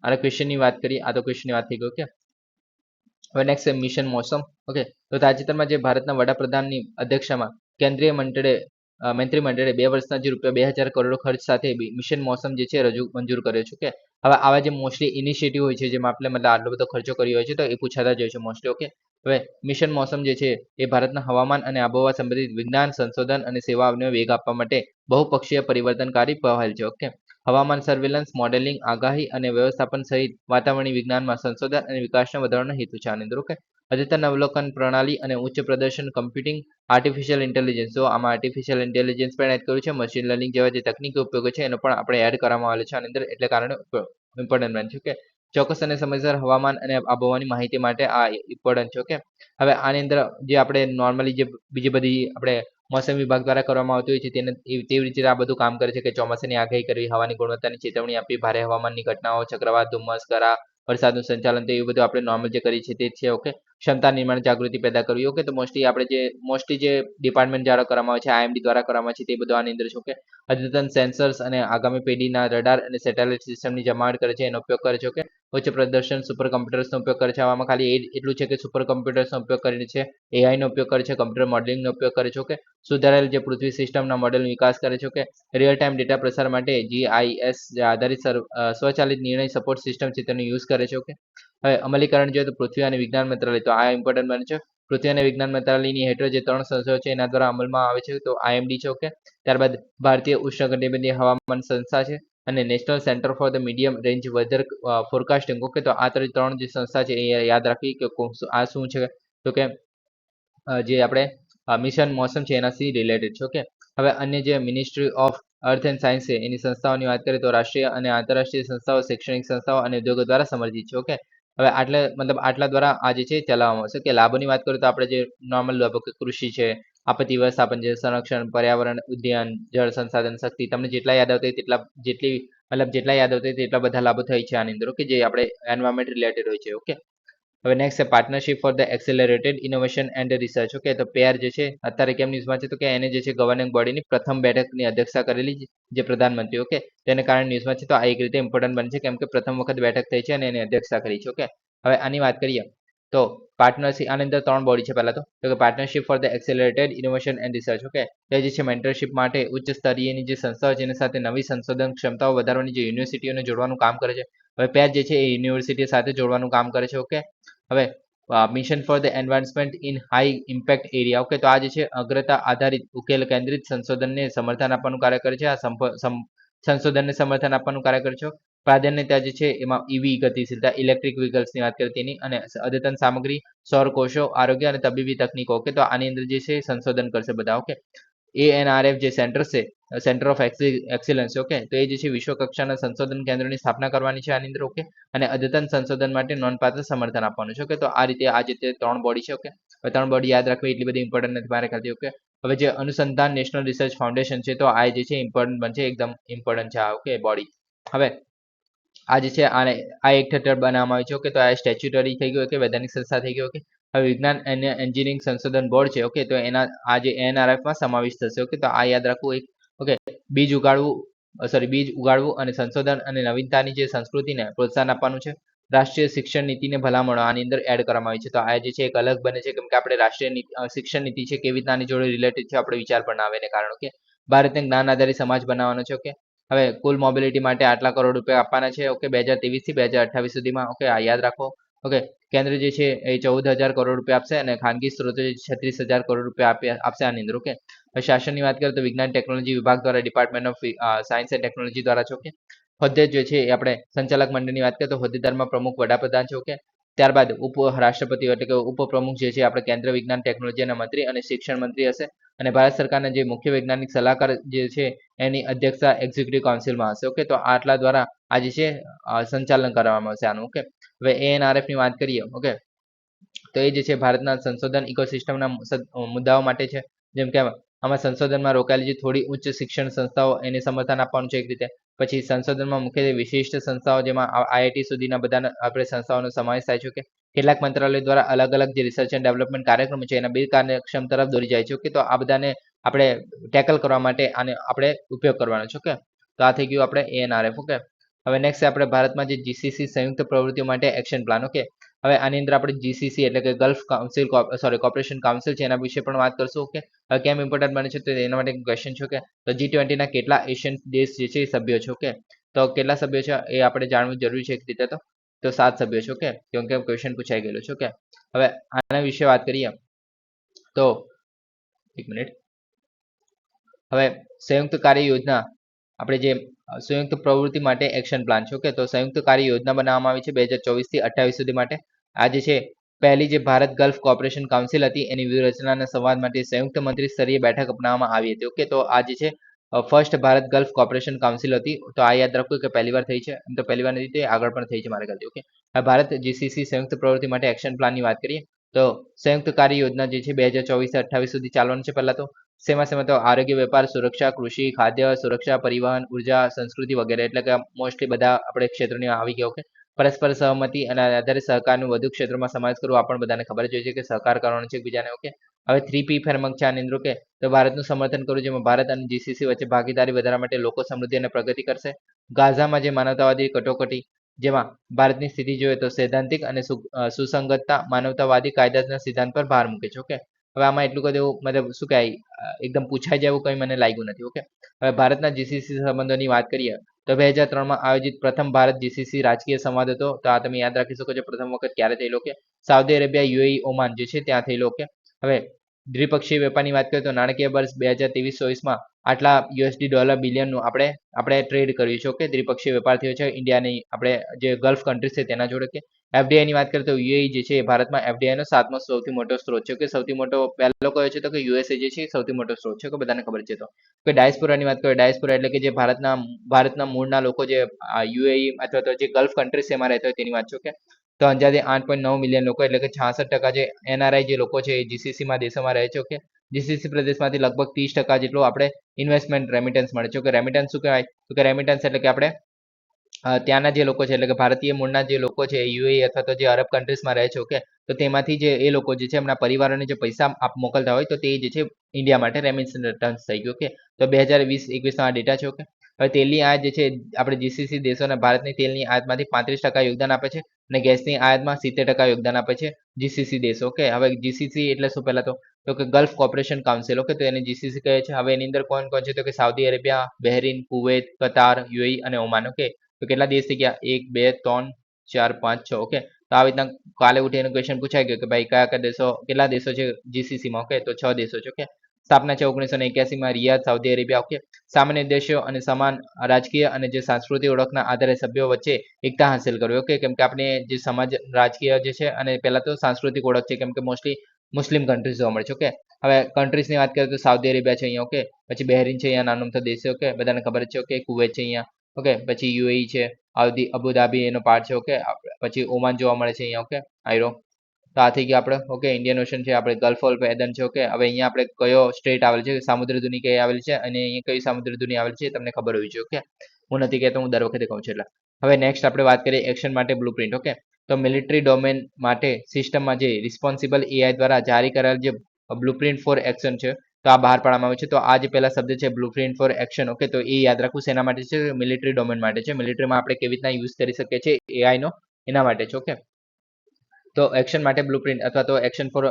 આના ક્વેશ્ચનની વાત કરીએ. આ તો ક્વેશ્ચનની વાત થઈ ગઈ. ઓકે, હવે નેક્સ્ટ છે મિશન મોસમ. ઓકે, તો તાજેતરમાં જે ભારતના વડાપ્રધાનની અધ્યક્ષતામાં કેન્દ્રીય મંત્રીમંડળે 2 વર્ષના જે ₹2000 કરોડ ખર્ચ સાથે મિશન મોસમ જે છે મંજૂર કર્યો છે. ઓકે, હવે આવા જે મોસ્ટલી ઇનિશિયેટિવ હોય છે જેમાં આપણે મતલબ આટલો બધો ખર્ચો કર્યો હોય છે તો એ પૂછાતા જ હોય છે મોસ્ટલી. ઓકે, હવે મિશન મોસમ જે છે એ ભારતના હવામાન અને આબોહવા સંબંધિત વિજ્ઞાન, સંશોધન અને સેવાઓને વેગ આપવા માટે બહુપક્ષીય પરિવર્તનકારી પહેલ છે. ઓકે, હવામાન સર્વેલન્સ, મોડેલિંગ, આગાહી અને વ્યવસ્થાપન સહિત વાતાવરણીય વિજ્ઞાનમાં સંશોધન અને વિકાસને વધારવાનો હેતુ છે આની અંદર. ઓકે, અદ્યતન અવલોકન પ્રણાલી અને ઉચ્ચ પ્રદર્શન કમ્પ્યુટિંગ, આર્ટિફિશિયલ ઇન્ટેલિજન્સ, તો આમાં આર્ટિફિશિયલ ઇન્ટેલિજન્સ પણ એડ કર્યું છે. મશીન લર્નિંગ જેવા જે તકનીકી ઉપયોગો છે એનો પણ આપણે એડ કરવામાં આવેલો છે આની અંદર, એટલે કારણે ઇમ્પોર્ટન્ટ બને છે. ઓકે, ચોક્કસ અને સમયસર હવામાન અને આબોહવાની માહિતી માટે આ ઇમ્પોર્ટન્ટ છે. ઓકે, હવે આની અંદર જે આપણે નોર્મલી જે બીજી બધી આપણે મોસમ વિભાગ દ્વારા કરવામાં આવતી હોય છે તેવી રીતે આ બધું કામ કરે છે કે ચોમાસાની આગાહી કરવી, હવાની ગુણવત્તાની ચેતવણી આપવી, ભારે હવામાનની ઘટનાઓ, ચક્રવાત, ધુમ્મસ, કરા, વરસાદનું સંચાલન, તો એવું બધું આપણે નોર્મલ જે કરીએ છીએ તે છે. ઓકે, ક્ષમતા નિર્માણ જાગૃતિ પેદા કરવી. ઓકે, તો મોસ્ટલી જે ડિપાર્ટમેન્ટ દ્વારા કરવામાં આવે છે, આઈએમડી દ્વારા કરવામાં આવે છે તે બધું આની અંદર છે. ઓકે, અદ્યતન સેન્સર્સ અને આગામી પેઢીના રડાર અને સેટેલાઇટ સિસ્ટમની જમાવટ કરે છે, એનો ઉપયોગ કરે છે. ઓકે, ઉચ્ચ પ્રદર્શન સુપર કમ્પ્યુટર્સનો ઉપયોગ કરે છે. આમાં ખાલી એટલું છે કે સુપર કમ્પ્યુટર્સનો ઉપયોગ કરીને છે, એઆઈનો ઉપયોગ કરે છે, કમ્પ્યુટર મોડેલિંગનો ઉપયોગ કરે છે. ઓકે, સુધારેલ જે પૃથ્વી સિસ્ટમના મોડેલનો વિકાસ કરે છે. ઓકે, રિયલ ટાઈમ ડેટા પ્રસાર માટે જીઆઈએસ આધારિત સ્વચાલિત નિર્ણય સપોર્ટ સિસ્ટમ છે તેનો યુઝ કરે છે. ઓકે, હવે અમલીકરણ જોઈએ તો પૃથ્વી અને વિજ્ઞાન મંત્રાલય, તો આ ઇમ્પોર્ટન્ટ બને છે. પૃથ્વી અને વિજ્ઞાન મંત્રાલયની હેઠળ જે 3 સંસ્થાઓ છે એના દ્વારા અમલમાં આવે છે, તો આઈએમડી છે. ઓકે, ત્યારબાદ ભારતીય ઉષ્ણકટિબંધીય હવામાન સંસ્થા છે અને national centre for the medium range weather forecasting. Okay, તો આ ત્રણ જે સંસ્થા છે એ યાદ રાખવી કે આ શું છે, તો કે જે આપણે મિશન મોસમ છે એનાથી રિલેટેડ છે. ઓકે, હવે અન્ય જે ministry of earth and science છે એની સંસ્થાઓની વાત કરીએ તો રાષ્ટ્રીય અને આંતરરાષ્ટ્રીય સંસ્થાઓ, શૈક્ષણિક સંસ્થાઓ અને ઉદ્યોગો દ્વારા સમર્થિત છે. ઓકે, હવે આટલા દ્વારા આ જે છે ચલાવવામાં આવશે. કે લાભોની વાત કરીએ તો આપણે જે નોર્મલ લાભો કે કૃષિ છે, આપત્તિ વ્યવસ્થાપન છે, સંરક્ષણ, પર્યાવરણ, ઉદ્યાન, જળ સંસાધન, શક્તિ, તમને જેટલા યાદ આવતા જેટલા યાદ આવતા તેટલા બધા લાભો થાય છે આની અંદર. ઓકે, જે આપણે એન્વાયરમેન્ટ રિલેટેડ હોય છે. ઓકે, હવે નેક્સ્ટ છે partnership for the accelerated innovation and research. Okay, તો પેર જે છે અત્યારે કેમ ન્યૂઝમાં છે તો કે એને જે છે ગવર્નિંગ બોડીની પ્રથમ બેઠકની અધ્યક્ષતા કરેલી જે પ્રધાનમંત્રી. ઓકે, તેને કારણે ન્યૂઝમાં છે, તો આ એક રીતે ઇમ્પોર્ટન્ટ બને છે કેમ કે પ્રથમ વખત બેઠક થઈ છે અને એની અધ્યક્ષતા કરી છે. ઓકે, હવે આની વાત કરીએ તો પાર્ટનરશિપ, આની અંદર 3 બોડી છે. પહેલા તો કે partnership for the accelerated innovation and research. Okay, તે જે છે મેન્ટરશિપ માટે ઉચ્ચ સ્તરીયની જે સંસ્થાઓ છે એની સાથે નવી સંશોધન ક્ષમતાઓ વધારવાની જે યુનિવર્સિટીઓને જોડવાનું કામ કરે છે. હવે પેર જે છે એ યુનિવર્સિટી સાથે જોડવાનું કામ કરે છે. ઓકે, હવે mission for the advancement in high impact area. Okay, તો આ જે છે અગ્રતા આધારિત ઉકેલ કેન્દ્રિત સંશોધનને સમર્થન આપવાનું કાર્ય કરે છે. આ સંશોધનને સમર્થન આપવાનું કાર્ય કરે છે. પ્રાધાન્યતા જે છે એમાં ઈવી ગતિશીલતા, ઇલેક્ટ્રિક વ્હીકલ્સની વાત કરીએ તેની, અને અદ્યતન સામગ્રી, સૌર કોષો, આરોગ્ય અને તબીબી તકનીકો. ઓકે, તો આની અંદર જે છે સંશોધન કરશે બધા. ઓકે, ANRF જે સેન્ટર છે, સેન્ટર ઓફ એક્સિલન્સ, ઓકે, તો એ જે છે વિશ્વ કક્ષાના સંશોધન કેન્દ્રની સ્થાપના કરવાની છે આની અંદર, ઓકે, અને અદ્યતન સંશોધન માટે નોંધપાત્ર સમર્થન આપવાનું છે, ઓકે. તો આ રીતે આ જે 3 બોડી છે, ઓકે. હવે 3 બોડી યાદ રાખવી એટલી બધી ઇમ્પોર્ટન્ટ નથી મારે ખ્યાલથી, ઓકે. હવે જે અનુસંધાન નેશનલ રિસર્ચ ફાઉન્ડેશન છે, તો આ જે છે ઇમ્પોર્ટન્ટ બનશે, એકદમ ઇમ્પોર્ટન્ટ છે આ, ઓકે, બોડી. હવે આ જે છે આને આ એક હેઠળ બનાવવામાં આવી છે, ઓકે. તો આ સ્ટેચ્યુટરી થઈ ગયું, ઓકે, વૈધાનિક સંસ્થા થઈ ગઈ, ઓકે. હવે વિજ્ઞાન અને એન્જિનિયરિંગ સંશોધન બોર્ડ છે, ઓકે, તો એના આ જે ANRF માં સમાવેશ થશે, ઓકે. તો આ યાદ રાખવું એક, ઓકે. બીજ ઉગાડવું અને સંશોધન અને નવીનતાની જે સંસ્કૃતિને પ્રોત્સાહન આપવાનું છે. રાષ્ટ્રીય શિક્ષણ નીતિને ભલામણો આની અંદર એડ કરવામાં આવી છે, તો આ જે છે એક અલગ બને છે, કેમ કે આપણે રાષ્ટ્રીય શિક્ષણ નીતિ છે કેવી રીતના આની જોડે રિલેટેડ છે આપણે વિચાર પણ આવે ને કારણ, ઓકે. ભારતને જ્ઞાન આધારિત સમાજ બનાવવાનો છે, ઓકે. હવે કુલ મોબિલિટી માટે આટલા કરોડ રૂપિયા આપવાના છે, ઓકે, 2023 થી 2028 સુધીમાં, ઓકે. આ યાદ રાખો, ઓકે. કેન્દ્ર જે છે એ 14,000 કરોડ રૂપિયા આપશે અને ખાનગી સ્ત્રોતો 36,000 કરોડ રૂપિયા આપશે આની અંદર, ઓકે. હવે શાસનની વાત કરીએ તો વિજ્ઞાન ટેકનોલોજી વિભાગ દ્વારા department of science and technology દ્વારા છે, ઓકે. હોદ્દે જે છે એ આપણે સંચાલક મંડળની વાત કરીએ તો હોદ્દેદારમાં પ્રમુખ વડાપ્રધાન છે, ઓકે. ત્યારબાદ રાષ્ટ્રપતિ એટલે કે ઉપપ્રમુખ જે છે આપણે કેન્દ્ર વિજ્ઞાન ટેકનોલોજીના મંત્રી અને શિક્ષણ મંત્રી હશે, અને ભારત સરકારના જે મુખ્ય વૈજ્ઞાનિક સલાહકાર જે છે એની અધ્યક્ષતા એક્ઝિક્યુટિવ કાઉન્સિલમાં હશે, ઓકે. તો આટલા દ્વારા આ જે છે સંચાલન કરવામાં આવશે આનું, ઓકે. હવે ANRF ની વાત કરીએ, ઓકે. તો એ જે છે ભારતના સંશોધન ઇકોસિસ્ટમના મુદ્દાઓ માટે છે, જેમ કે આમાં સંશોધનમાં રોકાયેલી જે થોડી ઉચ્ચ શિક્ષણ સંસ્થાઓ એને સમર્થન આપવાનું છે એક રીતે. પછી સંશોધનમાં મુખ્યત્વે વિશિષ્ટ સંસ્થાઓ જેમાં IIT સુધીના બધા આપણે સંસ્થાઓનો સમાવેશ થાય છે, કે કેટલાક મંત્રાલયો દ્વારા અલગ અલગ જે રિસર્ચ એન્ડ ડેવલપમેન્ટ કાર્યક્રમો છે એના કાર્યક્ષમ તરફ દોરી જાય છે, ઓકે. તો આ બધાને આપણે ટેકલ કરવા માટે આને આપણે ઉપયોગ કરવાનો છે, ઓકે. તો આ થઈ ગયું આપણે ANRF, ઓકે. હવે નેક્સ્ટ આપણે ભારતમાં જે GCC સંયુક્ત પ્રવૃત્તિઓ માટે એક્શન પ્લાન, ઓકે. હવે આની અંદર આપણે GCC એટલે કે ગલ્ફ કાઉન્સિલ કોર્પોરેશન કાઉન્સિલ છે એના વિશે પણ વાત કરશું, ઓકે. હવે કેમ ઇમ્પોર્ટન્ટ બને છે તો એના માટે ક્વેશ્ચન છે, ઓકે. તો G20 ના કેટલા એશિયન દેશ જે છે એ સભ્યો છે, ઓકે. તો કેટલા સભ્યો છે એ આપણે જાણવું જરૂરી છે એક રીતે, તો 7 સભ્યો છે, ઓકે. કેમ કે ક્વેશ્ચન પૂછાઈ ગયેલો છે, ઓકે. હવે આના વિશે વાત કરીએ તો એક મિનિટ. હવે સંયુક્ત કાર્ય યોજના આપણે જે સંયુક્ત પ્રવૃત્તિ માટે એક્શન પ્લાન છે, ઓકે. તો સંયુક્ત કાર્ય યોજના બનાવવામાં આવી છે 2024 થી 28 સુધી માટે. આ જે છે પહેલી જે ભારત ગલ્ફ કોર્પોરેશન કાઉન્સિલ હતી એની વ્યૂહરચનાના સંવાદ માટે સંયુક્ત મંત્રી સ્તરીય બેઠક અપનાવવામાં આવી હતી, ઓકે. તો આ જે છે first Bharat gulf corporation council હતી, તો આ યાદ રાખવું કે પહેલી વાર થઈ છે, એમ તો પહેલી વાર નથી થઈ, આગળ પણ થઈ છે મારા ખ્યાલથી, ઓકે. હવે ભારત GCC સંયુક્ત પ્રવૃત્તિ માટે એક્શન પ્લાનની વાત કરીએ તો સંયુક્ત કાર્ય યોજના જે છે 2024 થી 28 સુધી ચાલવાનું છે. પહેલા તો શેમાં તો આરોગ્ય, વેપાર, સુરક્ષા, કૃષિ, ખાદ્ય સુરક્ષા, પરિવહન, ઉર્જા, સંસ્કૃતિ વગેરે, એટલે કે મોસ્ટલી બધા આપણે ક્ષેત્રોની આવી ગયા, ઓકે. પરસ્પર સહમતિ અને આધારે સહકારનું વધુ ક્ષેત્રોમાં સમાવેશ કરવો આ પણ બધાને ખબર જ હોય છે કે સહકાર કરવાનો છે એકબીજાને, ઓકે. હવે 3P ફ્રેમવર્ક છે આની અંદર, ઓકે. તો ભારતનું સમર્થન કરવું, જેમાં ભારત અને GCC વચ્ચે ભાગીદારી વધારવા માટે લોકો સમૃદ્ધિ અને પ્રગતિ કરશે. ગાઝામાં જે માનવતાવાદી કટોકટી, જેમાં ભારતની સ્થિતિ જોઈએ તો સૈદ્ધાંતિક અને સુસંગતતા, માનવતાવાદી કાયદાના સિદ્ધાંત પર ભાર મૂકે છે, ઓકે. હવે આમાં એટલું બધું મતલબ શું કહેવાય એકદમ પૂછાઈ જાય એવું કંઈ મને લાગ્યું નથી, ઓકે. હવે ભારતના GCC સંબંધોની વાત કરીએ તો 2003માં આયોજિત પ્રથમ ભારત GCC રાજકીય સંવાદ હતો, તો આ તમે યાદ રાખી શકો છો પ્રથમ વખત ક્યારે થયેલો, કે સાઉદી અરેબિયા, UAE, ઓમાન જે છે ત્યાં થયેલો, ઓકે. હવે દ્વિપક્ષીય વેપારની વાત કરીએ તો નાણાકીય વર્ષ 2023-24માં આટલા USD બિલિયનનું આપણે ટ્રેડ કર્યું છે, ઓકે. દ્વિપક્ષીય વેપાર થયો છે ઇન્ડિયાની આપણે જે ગલ્ફ કન્ટ્રીઝ છે તેના જોડે, કે FDI ની વાત કરીએ તો UAE જે છે ભારતમાં FDI નો 7મો સૌથી મોટો સ્ત્રોત છે, કે સૌથી મોટો પહેલો કયો છે તો કે USA જે છે સૌથી મોટો સ્ત્રોત છે, કે બધાને ખબર છે. તો કે ડાયસ્પોરાની વાત કરીએ, ડાયસ્પોરા એટલે કે જે ભારતના મૂળના લોકો જે UAE અથવા તો જે ગલ્ફ કન્ટ્રીઝ છે એમાં રહેતા હોય તેની વાત છે, ઓકે. તો અંદાજે 8.9 મિલિયન લોકો એટલે કે 66% જે NRI જે લોકો છે એ GCC માં દેશોમાં રહે છે, ઓકે. GCC પ્રદેશમાંથી લગભગ 30% જેટલું આપણે ઇન્વેસ્ટમેન્ટ રેમિટન્સ મળે છે, ઓકે. રેમિટન્સ શું કહેવાય તો કે રેમિટન્સ એટલે કે આપણે ત્યાંના જે લોકો છે એટલે કે ભારતીય મૂળના જે લોકો છે UAE અથવા તો જે અરબ કન્ટ્રીઝમાં રહે છે, ઓકે. તો તેમાંથી જે એ લોકો જે છે એમના પરિવારોને જે પૈસા મોકલતા હોય તો તે જે છે ઇન્ડિયા માટે રેમિટન્સ થઈ ગયું, ઓકે. તો 2020-21 આ ડેટા છે, ઓકે. હવે તેલની આયાત જે છે આપણે GCC દેશોને ભારતની તેલની આયાતમાંથી 35% યોગદાન આપે છે અને ગેસની આયાતમાં 70% યોગદાન આપે છે GCC દેશો, ઓકે. હવે GCC એટલે શું પહેલા તો કે ગલ્ફ કોર્પોરેશન કાઉન્સિલ, ઓકે. તો એને GCC કહે છે. હવે એની અંદર કોણ કોણ છે તો કે સાઉદી અરેબિયા, બહેરીન, કુવૈત, કતાર, UAE અને ઓમાન, ઓકે. તો કેટલા દેશ થઈ ગયા 1 2 3 4 5 6, ઓકે. તો આવી રીતના કાલે ઉઠીને ક્વેશ્ચન પૂછાઈ ગયો કે ભાઈ કયા કયા દેશો કેટલા દેશો છે GCC માં, ઓકે. તો 6 દેશો છે, ઓકે. સ્થાપના છે 1981માં રિયાદ, સાઉદી અરેબિયા, ઓકે. સામાન્ય દેશો અને સમાન રાજકીય અને જે સાંસ્કૃતિક ઓળખના આધારે સભ્યો વચ્ચે એકતા હાંસલ કરવી, ઓકે. કેમ કે આપણે જે સમાજ રાજકીય જે છે અને પહેલા તો સાંસ્કૃતિક ઓળખ છે, કેમ કે મોસ્ટલી મુસ્લિમ કન્ટ્રીઝ જોવા મળે છે. ઓકે, હવે કન્ટ્રીઝની વાત કરીએ તો સાઉદી અરેબિયા છે અહીંયા. ઓકે, પછી બહેરીન છે અહીંયા, નાનો મોટો દેશ છે. ઓકે, બધાને ખબર જ છે. ઓકે, કુવૈત છે અહીંયા. ઓકે, પછી યુએઈ છે, અબુધાબી એનો પાર્ટ છે. ઓકે, પછી ઓમાન જોવા મળે છે અહીંયા. ઓકે, આયરો. તો આ થઈ ગયા આપણે. ઓકે, ઇન્ડિયન ઓશન છે, આપણે ગલ્ફ ઓફ એડન છે. ઓકે, હવે અહીંયા આપણે કયો સ્ટેટ આવેલ છે, સામુદ્ર ધુની કઈ આવેલ છે, અને અહીંયા કઈ સામુદ્ર ધુની આવેલ છે તમને ખબર હોવી જોઈએ. ઓકે, હું નથી કહેતો, હું દર વખતે કહું છું એટલે. હવે નેક્સ્ટ આપણે વાત કરીએ એક્શન માટે બ્લુપ્રિન્ટ. ઓકે, તો મિલિટરી ડોમેન માટે સિસ્ટમમાં જે રિસ્પોન્સિબલ એઆઈ દ્વારા જારી કરાયેલ જે બ્લુપ્રિન્ટ ફોર એક્શન છે, તો આ બહાર પાડવામાં આવ્યું છે. તો આ જે પહેલા શબ્દ છે બ્લુપ્રિન્ટ ફોર એક્શન. ઓકે, તો એ યાદ રાખવું શેના માટે છે? મિલિટરી ડોમેન માટે છે. મિલિટરીમાં આપણે કેવી રીતના યુઝ કરી શકીએ છીએ એઆઈ નો, એના માટે છે. ઓકે, તો એક્શન માટે બ્લુપ્રિન્ટ અથવા તો action for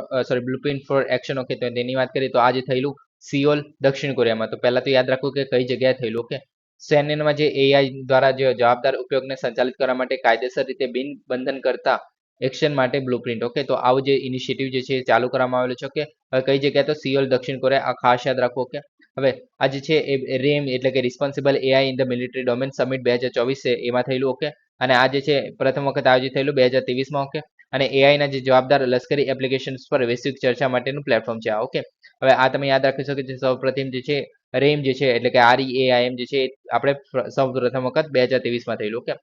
blueprint for action. Okay, તો તેની વાત કરીએ તો આ જે થયેલું સિયોલ દક્ષિણ કોરિયામાં. તો પહેલા તો યાદ રાખવું કે કઈ જગ્યાએ થયેલું. ઓકે, સૈન્યમાં જે એઆઈ દ્વારા જે જવાબદાર ઉપયોગને સંચાલિત કરવા માટે કાયદેસર રીતે બિન બંધન કરતા એક્શન માટે બ્લુપ્રિન્ટ. ઓકે, તો આવું જે ઇનિશિયેટિવ જે છે ચાલુ કરવામાં આવેલું છે. ઓકે, હવે કઈ જગ્યાએ તો સિયોલ દક્ષિણ કોરિયા, આ ખાસ યાદ રાખો. ઓકે, હવે આ જે છે એ રેમ એટલે કે responsible AI in the military domain summit 2024 છે એમાં થયેલું. ઓકે, અને આ જે છે પ્રથમ વખત આયોજિત થયેલું 2023માં. ઓકે, અને એઆઈના જે જવાબદાર લશ્કરી એપ્લિકેશન્સ પર વૈશ્વિક ચર્ચા માટેનું પ્લેટફોર્મ છે આ. ઓકે, હવે આ તમે યાદ રાખી શકો છો. સૌપ્રથમ જે છે રેમ જે છે એટલે કે REAIM જે છે આપણે સૌ પ્રથમ વખત 2023માં થયેલું. ઓકે,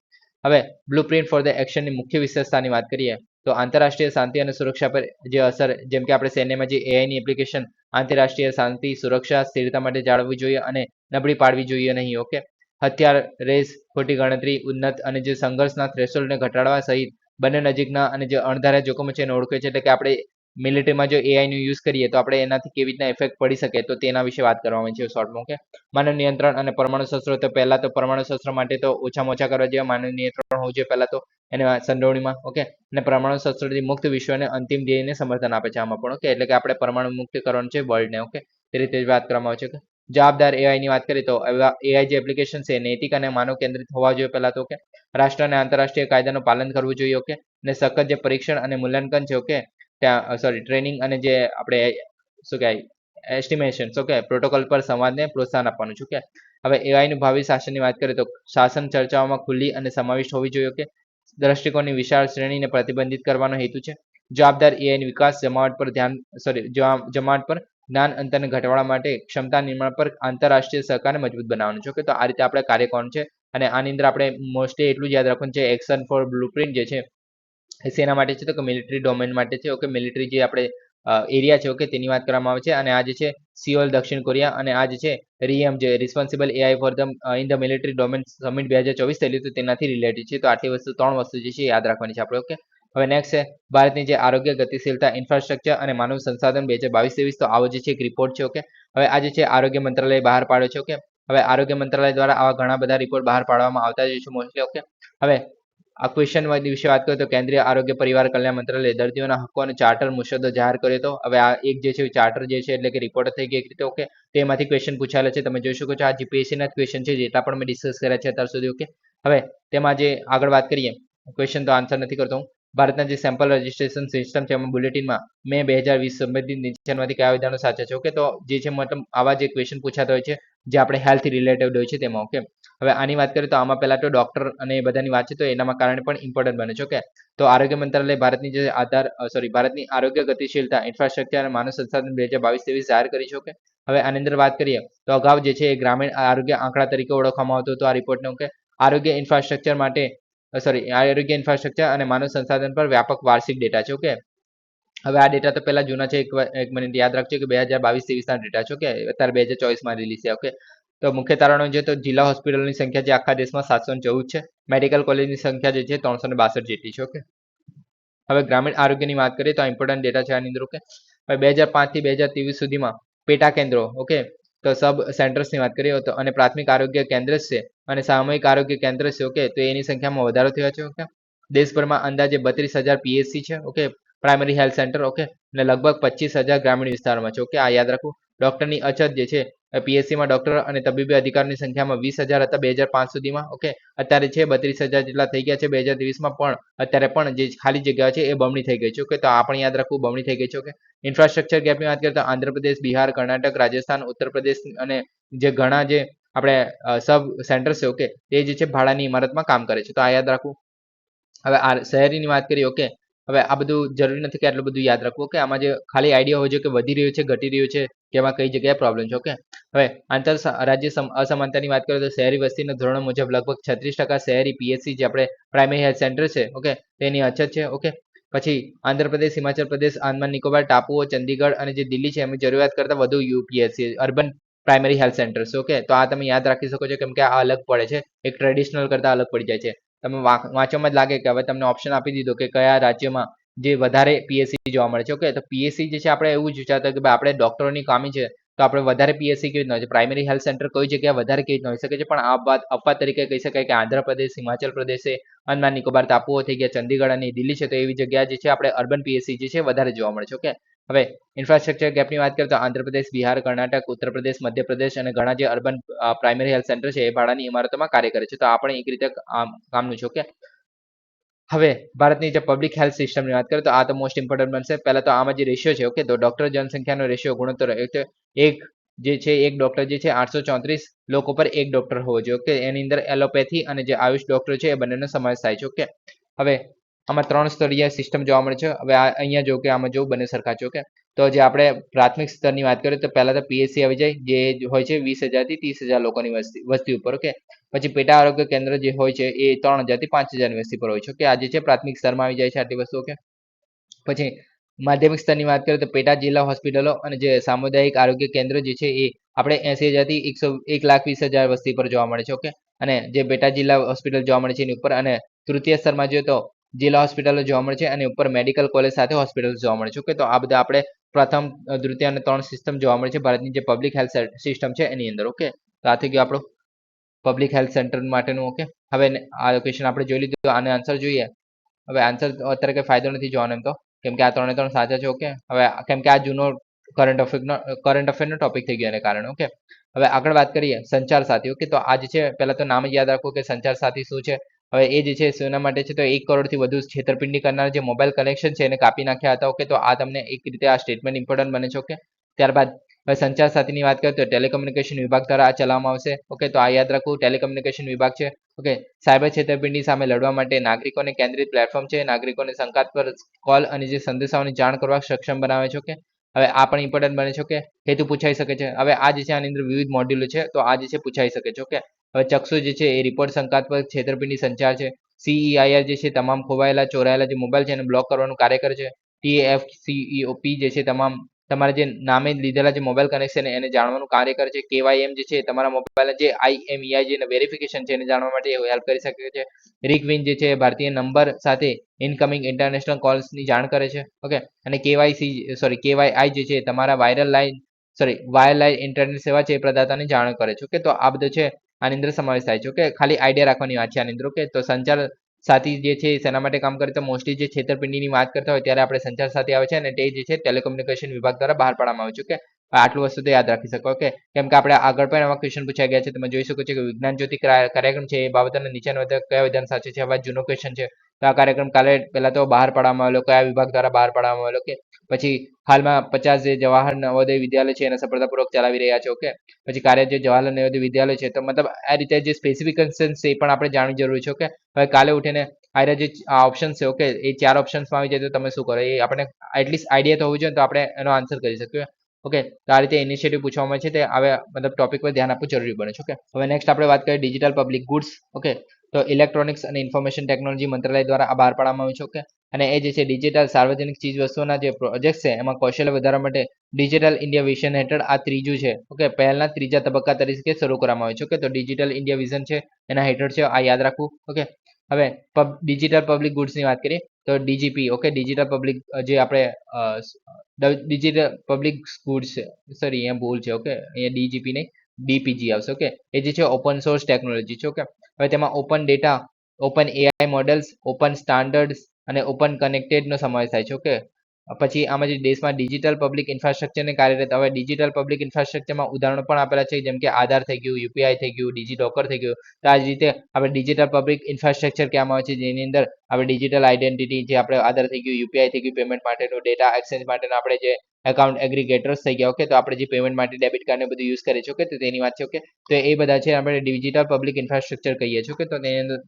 હવે બ્લુપ્રિન્ટ ફોર ધ એક્શનની મુખ્ય વિશેષતાની વાત કરીએ તો આંતરરાષ્ટ્રીય શાંતિ અને સુરક્ષા પર જે અસર, જેમ કે આપણે સૈન્યમાં જે એઆઈની એપ્લિકેશન આંતરરાષ્ટ્રીય શાંતિ, સુરક્ષા, સ્થિરતા માટે જાળવવી જોઈએ અને નબળી પાડવી જોઈએ નહીં. ઓકે, હથિયાર રેસ, ખોટી ગણતરી, ઉન્નત અને જે સંઘર્ષના થ્રેશોલ્ડને ઘટાડવા સહિત બંને નજીકના અને જે અણધાર્યા જોખમો છે એને ઓળખે છે. એટલે કે આપણે મિલિટરીમાં જો એઆઈ નો યુઝ કરીએ તો આપણે એનાથી કેવી રીતના ઇફેક્ટ પડી શકે તો તેના વિશે વાત કરવામાં છે શોર્ટમાં. ઓકે, માનવ નિયંત્રણ અને પરમાણુ શસ્ત્રો. તો પહેલા તો પરમાણુ શસ્ત્ર માટે તો ઓછામાં ઓછા કરવા જેવા માનવ નિયંત્રણ હોવું જોઈએ પહેલા તો એને સંડોવણીમાં. ઓકે, અને પરમાણુ શસ્ત્રોથી મુક્ત વિશ્વને અંતિમ ધ્યેયને સમર્થન આપે છે આમાં પણ. ઓકે, એટલે કે આપણે પરમાણુ મુક્ત કરવાનું છે વર્લ્ડને. ઓકે, તે રીતે વાત કરવામાં આવે છે. જવાબદાર એઆઈ ની વાત કરીએ તો એઆઈ જે એપ્લિકેશન છે નૈતિક અને માનવ કેન્દ્રિત હોવા જોઈએ પહેલા તો. ઓકે, રાષ્ટ્ર અને આંતરરાષ્ટ્રીય કાયદાનું પાલન કરવું જોઈએ. ઓકે, અને સખત જે પરીક્ષણ અને મૂલ્યાંકન છે. ઓકે, ત્યાં ટ્રેનિંગ અને જે આપણે શું કહેવાય એસ્ટિમેશન. ઓકે, પ્રોટોકોલ પર સંવાદને પ્રોત્સાહન આપવાનું છે. ઓકે, હવે એઆઈ નું ભાવિ શાસનની વાત કરીએ તો શાસન ચર્ચાઓમાં ખુલ્લી અને સમાવિષ્ટ હોવી જોઈએ. ઓકે, દ્રષ્ટિકોણની વિશાળ શ્રેણીને પ્રતિબંધિત કરવાનો હેતુ છે. જવાબદાર એઆઈ વિકાસ, જમાવટ પર જમાવટ પર જ્ઞાન અંતરને ઘટાડવા માટે ક્ષમતા નિર્માણ પર આંતરરાષ્ટ્રીય સહકારને મજબૂત બનાવવાનું છે. ઓકે, તો આ રીતે આપણે કાર્ય કરવાનું છે. અને આની અંદર આપણે મોસ્ટલી એટલું જ યાદ રાખવાનું છે એક્શન ફોર બ્લુપ્રિન્ટ જે છે એ શેના માટે છે તો કે મિલિટરી ડોમેન માટે છે. ઓકે, મિલિટરી જે આપણે એરિયા છે. ઓકે, તેની વાત કરવામાં આવે છે. અને આ જે છે સિયોલ દક્ષિણ કોરિયા, અને આ જે છે રીએમ જે responsible AI for the in the military domain summit 2024 થયેલું તો તેનાથી રિલેટેડ છે. તો આટલી વસ્તુ, ત્રણ વસ્તુ જે છે યાદ રાખવાની છે આપણે. ઓકે, હવે નેક્સ્ટ છે ભારતની જે આરોગ્ય, ગતિશીલતા, ઇન્ફ્રાસ્ટ્રક્ચર અને માનવ સંસાધન 2022-23. તો આવો જે છે એક રિપોર્ટ છે. ઓકે, હવે આ જે છે આરોગ્ય મંત્રાલય બહાર પાડ્યો છે. ઓકે, હવે આરોગ્ય મંત્રાલય દ્વારા આવા ઘણા બધા રિપોર્ટ બહાર પાડવામાં આવતા જ છે મોસ્ટલી. ઓકે, હવે આ ક્વેશ્ચન વિશે વાત કરીએ તો કેન્દ્રીય આરોગ્ય પરિવાર કલ્યાણ મંત્રાલય દર્દીઓના હક્કો અને ચાર્ટર મુસદ્દો જાહેર કર્યો હતો. હવે આ એક જે છે ચાર્ટર જે છે એટલે કે રિપોર્ટ થઈ ગઈ એક રીતે. ઓકે, તેમાંથી ક્વેશ્ચન પૂછાયેલા છે, તમે જોઈ શકો છો. આ જીપીએસસી ના ક્વેશ્ચન છે જેટલા પણ મેં ડિસ્કસ કર્યા છે અત્યાર સુધી. ઓકે, હવે તેમાં જે આગળ વાત કરીએ, ક્વેશ્ચન તો આન્સર નથી કરતો હું. ભારતના જે સેમ્પલ રજિસ્ટ્રેશન સિસ્ટમ છે એમાં બુલેટિનમાં મે 2020 સંબંધિત નીચેનામાંથી કયા વિધાનો સાચા છે. ઓકે, તો જે છે મતલબ આવા જે ક્વેશ્ચન પૂછાતા હોય છે જે આપણે હેલ્થ રિલેટેડ હોય છે તેમાં. ઓકે, હવે આની વાત કરીએ તો આમાં પહેલા તો ડોક્ટર અને એ બધાની વાત છે તો એના કારણે પણ ઇમ્પોર્ટન્ટ બને છે. ઓકે, તો આરોગ્ય મંત્રાલય ભારતની જે ભારતની આરોગ્ય, ગતિશીલતા, ઇન્ફ્રાસ્ટ્રક્ચર અને માનવ સંસાધન 2022-23 જાહેર કરી છે. ઓકે, હવે આની અંદર વાત કરીએ તો અગાઉ જે છે એ ગ્રામીણ આરોગ્ય આંકડા તરીકે ઓળખવામાં આવતો હતો આ રિપોર્ટને. ઓકે, આરોગ્ય ઇન્ફ્રાસ્ટ્રક્ચર માટે આરોગ્ય ઇન્ફ્રાસ્ટ્રક્ચર અને માનવ સંસાધન પર વ્યાપક વાર્ષિક ડેટા છે. ઓકે, હવે આ ડેટા તો પહેલા જૂના છે, એક મિનિટ યાદ રાખજો કે 2022-23 ના ડેટા છે. ઓકે, અત્યારે 2024 માં રિલીઝ છે. ઓકે, તો મુખ્ય તારણો છે તો જિલ્લા હોસ્પિટલની સંખ્યા જે આખા દેશમાં 714 છે, મેડિકલ કોલેજની સંખ્યા જે છે 362 જેટલી છે. ઓકે, હવે ગ્રામીણ આરોગ્યની વાત કરીએ તો ઇમ્પોર્ટન્ટ ડેટા છે આની અંદર. ઓકે, હવે 2005 થી 2023 સુધીમાં પેટા કેન્દ્રો, ઓકે, તો સબ સેન્ટર્સની વાત કરીએ તો અને પ્રાથમિક આરોગ્ય કેન્દ્ર છે અને સામૂહિક આરોગ્ય કેન્દ્ર છે. ઓકે, તો એની સંખ્યામાં વધારો થયો છે. ઓકે, દેશભરમાં અંદાજે 32,000 પીએચસી છે. Okay, primary health centre. Okay, અને લગભગ 25,000 ગ્રામીણ વિસ્તારોમાં છે. ઓકે, આ યાદ રાખવું. ડોક્ટરની અછત જે છે પીએચસીમાં ડોક્ટર અને તબીબી અધિકારીની સંખ્યામાં 20,000 હતા 2005 સુધીમાં. ઓકે, અત્યારે છે 32,000 જેટલા થઈ ગયા છે 2023માં, પણ અત્યારે પણ જે ખાલી જગ્યા છે એ બમણી થઈ ગઈ છે. ઓકે, તો આ પણ યાદ રાખવું, બમણી થઈ ગઈ છે. ઓકે, ઇન્ફ્રાસ્ટ્રક્ચર ગેપની વાત કરીએ તો આંધ્રપ્રદેશ, બિહાર, કર્ણાટક, રાજસ્થાન, ઉત્તર પ્રદેશ અને જે ઘણા જે આપણે સબ સેન્ટર છે. ઓકે, તે જે છે ભાડાની ઇમારતમાં કામ કરે છે. તો આ યાદ રાખવું. હવે શહેરીની વાત કરીએ. ઓકે, હવે આ બધું જરૂરી નથી કે આટલું બધું યાદ રાખવું કે આમાં જે ખાલી આઈડિયા હોવો જોઈએ કે વધી રહ્યું છે ઘટી રહ્યું છે કે એમાં કઈ જગ્યાએ પ્રોબ્લેમ છે. ઓકે, હવે આંતર રાજ્ય અસમાનતાની વાત કરીએ તો શહેરી વસ્તીના ધોરણો મુજબ લગભગ 36% શહેરી પીએચસી જે આપણે પ્રાઇમરી હેલ્થ સેન્ટર છે, ઓકે, તેની અછત છે. ઓકે, પછી આંધ્રપ્રદેશ, હિમાચલ પ્રદેશ, આંદામાન નિકોબાર ટાપુઓ, ચંદીગઢ અને જે દિલ્હી છે એમની જરૂરિયાત કરતાં વધુ UPSC urban primary health centres. Okay, તો આ તમે યાદ રાખી શકો છો કેમ કે આ અલગ પડે છે, એક ટ્રેડિશનલ કરતાં અલગ પડી જાય છે. તમે વાંચવામાં જ લાગે કે હવે તમને ઓપ્શન આપી દીધો કે કયા રાજ્યમાં જે વધારે પીએસસી જોવા મળે છે. ઓકે, તો પીએસસી જે છે આપણે એવું જ વિચારતા કે ભાઈ આપણે ડોક્ટરોની કામી છે તો આપણે વધારે પીએસસી કેવી રીતના હોય છે, પ્રાઇમરી હેલ્થ સેન્ટર કઈ જગ્યાએ વધારે કેવી રીતના હોઈ શકે છે, પણ આ વાત અપવાદ તરીકે કહી શકાય કે આંધ્રપ્રદેશ, હિમાચલ પ્રદેશ છે, અંદમાન નિકોબાર ટાપુઓ થઈ ગયા, ચંદીગઢ અને દિલ્હી છે, તો એવી જગ્યા જે છે આપણે અર્બન પીએસસી જે છે વધારે જોવા મળે છે. ઓકે, હવે ઇન્ફ્રાસ્ટ્રક્ચર ગેપની વાત કરીએ તો આંધ્રપ્રદેશ, બિહાર, કર્ણાટક, ઉત્તર પ્રદેશ, મધ્યપ્રદેશ અને ઘણા જે અર્બન પ્રાઇમરી હેલ્થ સેન્ટર છે એ ભાડાની ઇમારતોમાં કાર્ય કરે છે, તો આ પણ એક રીતે કામનું છે. ઓકે, હવે ભારતની જે પબ્લિક હેલ્થ સિસ્ટમની વાત કરીએ તો આ તો મોસ્ટ ઇમ્પોર્ટન્ટ બનશે. પહેલા તો આમાં જે રેશિયો છે, ઓકે, તો ડોક્ટર જનસંખ્યાનો રેશિયો ગુણોત્તર એક જે છે એક ડોક્ટર જે છે 834 લોકો પર એક ડોક્ટર હોવો જોઈએ. ઓકે, એની અંદર એલોપેથી અને જે આયુષ ડોક્ટર છે એ બંનેનો સમાવેશ થાય છે. ઓકે, હવે આમાં 3 સ્તરીય સિસ્ટમ જોવા મળે છે. હવે અહીંયા જો કે આમાં જો બંને સરખા છે. ઓકે, તો જે આપણે પ્રાથમિક સ્તરની વાત કરીએ તો પહેલા તો પીએચસી આવી જાય જે હોય છે 20,000 થી 30,000 લોકોની વસ્તી ઉપર. ઓકે, પછી પેટા આરોગ્ય કેન્દ્ર જે હોય છે એ 3,000 થી 5,000 ની વસ્તી પર હોય છે. ઓકે, આ જે છે પ્રાથમિક સ્તરમાં આવી જાય છે આટલી વસ્તુ. ઓકે, પછી માધ્યમિક સ્તરની વાત કરીએ તો પેટા જિલ્લા હોસ્પિટલો અને જે સામુદાયિક આરોગ્ય કેન્દ્ર જે છે એ આપણે 80,000 થી 1,20,000 વસ્તી પર જોવા મળે છે. ઓકે, અને જે પેટા જિલ્લા હોસ્પિટલ જોવા મળે છે એની ઉપર, અને તૃતીય સ્તરમાં જોઈએ તો જિલ્લા હોસ્પિટલો જોવા મળે છે અને ઉપર મેડિકલ કોલેજ સાથે હોસ્પિટલ જોવા મળે છે. ઓકે, તો આ બધા આપણે પ્રથમ, દ્વિતીય અને 3 સિસ્ટમ જોવા મળે છે ભારતની જે પબ્લિક હેલ્થ સિસ્ટમ છે એની અંદર. ઓકે, તો આ થઈ ગયું આપણું પબ્લિક હેલ્થ સેન્ટર માટેનું. ઓકે, હવે આ ક્વેશ્ચન આપણે જોઈ લીધું, તો આને આન્સર જોઈએ. હવે આન્સર અત્યારે કઈ ફાયદો નથી જોવાનો એમ તો, કેમ કે આ 3 સાચા છે. ઓકે, હવે કેમ કે આ જૂનો કરંટ અફેરનો ટોપિક થઈ ગયો એને કારણે. ઓકે, હવે આગળ વાત કરીએ સંચાર સાથી. ઓકે, તો આ જે છે પહેલા તો નામ જ યાદ રાખો કે સંચાર સાથી શું છે. હવે એ જે છે શેના માટે છે, તો 1 કરોડથી વધુ છેતરપિંડી કરનાર જે મોબાઈલ કનેક્શન છે એને કાપી નાખ્યા હતા. ઓકે, તો આ તમને એક રીતે આ સ્ટેટમેન્ટ ઇમ્પોર્ટન્ટ બને છે. ઓકે, ત્યારબાદ હવે સંચાર સાથીની વાત કરીએ તો ટેલિકમ્યુનિકેશન વિભાગ દ્વારા આ ચલાવવામાં આવશે. ઓકે, તો આ યાદ રાખવું ટેલિકમ્યુનિકેશન વિભાગ છે. ઓકે, સાયબર છેતરપિંડી સામે લડવા માટે નાગરિકોને કેન્દ્રિત પ્લેટફોર્મ છે, નાગરિકોને શંકાસ્પદ કોલ અને જે સંદેશાઓની જાણ કરવા સક્ષમ બનાવે છે. ઓકે, હવે આ પણ ઇમ્પોર્ટન્ટ બને છે. ઓકે, હેતુ પૂછાઈ શકે છે. હવે આ જે છે આની અંદર વિવિધ મોડ્યુલો છે તો આ જે છે પૂછાઈ શકે છે. ઓકે, હવે ચક્ષુ જે છે એ રિપોર્ટ શંકાસ્પદ છેતરપિંડી સંચાર છે. CEIR જે છે તમામ ખોવાયેલા ચોરાયેલા જે મોબાઈલ છે એને બ્લોક કરવાનું કાર્ય કરે છે. TFCEOP જે છે તમારા જે નામે લીધેલા જે મોબાઈલ કનેક્શન એને જાણવાનું કાર્ય કરે છે. KYM જે છે તમારા મોબાઈલ જે IMEI જે વેરિફિકેશન છે એને જાણવા માટે હેલ્પ કરી શકે છે. રિકવિન જે છે ભારતીય નંબર સાથે ઇનકમિંગ ઇન્ટરનેશનલ કોલ્સની જાણ કરે છે. ઓકે, અને KYI જે છે તમારા વાયરલાઇન ઇન્ટરનેટ સેવા છે એ પ્રદાતાની જાણ કરે છે. ઓકે, તો આ બધું છે આની અંદર સમાવેશ થાય છે. ઓકે, ખાલી આઈડિયા રાખવાની વાત છે આની અંદર. ઓકે, તો સંચાર સાથી જે છે શેના માટે કામ કરે તો મોસ્ટલી જે છેતરપિંડીની વાત કરતા હોય ત્યારે આપણે સંચાર સાથી આવે છે અને તે જે છે ટેલિકોમ્યુનિકેશન વિભાગ દ્વારા બહાર પાડવામાં આવે છે. ઓકે, આટલું વસ્તુ તો યાદ રાખી શકો. ઓકે, કેમ કે આપણે આગળ પણ એવા ક્વેશ્ચન પૂછાઈ ગયા છે. તમે જોઈ શકો છો કે વિજ્ઞાન જ્યોતિ કાર્યક્રમ છે એ બાબતના નીચેનો કયા વિધાન સાચું છે, આવા જૂનો ક્વેશ્ચન છે. તો આ કાર્યક્રમ કાલે પહેલા તો બહાર પાડવામાં આવેલો, કયા વિભાગ દ્વારા બહાર પાડવામાં આવેલો. ઓકે, પછી હાલમાં 50 જે જવાહર નવોદય વિદ્યાલય છે એને સફળતાપૂર્વક ચલાવી રહ્યા છે. ઓકે, પછી કાર્ય જે જવાહરલાલ નવોદય વિદ્યાલય છે, તો મતલબ આ રીતે જે સ્પેસિફિકેશન છે એ પણ આપણે જાણવી જરૂરી છે. ઓકે, હવે કાલે ઉઠીને આ જે ઓપ્શન છે, ઓકે, એ 4 ઓપ્શન્સમાં આવી જાય તો તમે શું કરો, એ આપણે એટલીસ્ટ આઈડિયા તો હોવું જોઈએ તો આપણે એનો આન્સર કરી શકીએ. ઓકે, તો આ રીતે ઇનિશિયેટિવ પૂછવામાં છે તે હવે મતલબ ટોપિક પર ધ્યાન આપવું જરૂરી બને છે. ઓકે, હવે નેક્સ્ટ આપણે વાત કરીએ ડિજિટલ પબ્લિક ગુડ્સ. ઓકે, તો ઇલેક્ટ્રોનિક્સ અને ઇન્ફોર્મેશન ટેકનોલોજી મંત્રાલય દ્વારા આ બહાર પાડવામાં આવ્યું છે. ઓકે, અને એ જે છે ડિજિટલ સાર્વજનિક ચીજ વસ્તુઓના જે પ્રોજેક્ટ છે એમાં કૌશલ્ય વધારવા માટે ડિજિટલ ઇન્ડિયા વિઝન હેઠળ આ ત્રીજું છે. ઓકે, પહેલના ત્રીજા તબક્કા તરીકે શરૂ કરવામાં આવ્યું છે. ઓકે, તો ડિજિટલ ઇન્ડિયા વિઝન છે એના હેઠળ છે, આ યાદ રાખવું. ઓકે, હવે ડિજિટલ પબ્લિક ગુડ્સની વાત કરીએ તો ડીજીપી. ઓકે, ડિજિટલ પબ્લિક જે આપણે ડિજિટલ પબ્લિક ગુડ્સ છે, સોરી અહીંયા ભૂલ છે. ઓકે, અહીંયા ડીજીપી નહીં ડીપીજી આવશે. ઓકે, એ જે છે ઓપન સોર્સ ટેકનોલોજી છે. ઓકે, હવે તેમાં open data, open AI models, open standards અને ઓપન કનેક્ટેડનો સમાવેશ થાય છે. ઓકે, પછી આમાં જે દેશમાં ડિજિટલ પબ્લિક ઇન્ફ્રાસ્ટ્રક્ચરને કાર્યરત, હવે ડિજિટલ પબ્લિક ઇન્ફ્રાસ્ટ્રક્ચરમાં ઉદાહરણો પણ આપેલા છે જેમ કે આધાર થઈ ગયું, યુપીઆઈ થઈ ગયું, ડિજીલોકર થઈ ગયું. તો આ જ રીતે આપણે ડિજિટલ પબ્લિક ઇન્ફ્રાસ્ટ્રક્ચર કહેવામાં આવે છે જેની અંદર આપણે ડિજિટલ આઈડેન્ટિટી જે આપણે આધાર થઈ ગયું, યુપીઆઈ થઈ ગયું, પેમેન્ટ માટેનું ડેટા એક્સચેન્જ માટેનું આપણે જે એકાઉન્ટ એગ્રીગેટર્સ થઈ ગયા. ઓકે, તો આપણે જે પેમેન્ટ માટે ડેબિટ કાર્ડ ને બધું યુઝ કરીએ છીએ. ઓકે, તો તેની વાત છે. ઓકે, તો એ બધા છે આપણે ડિજિટલ પબ્લિક ઇન્ફ્રાસ્ટ્રક્ચર કહીએ છીએ. ઓકે, તો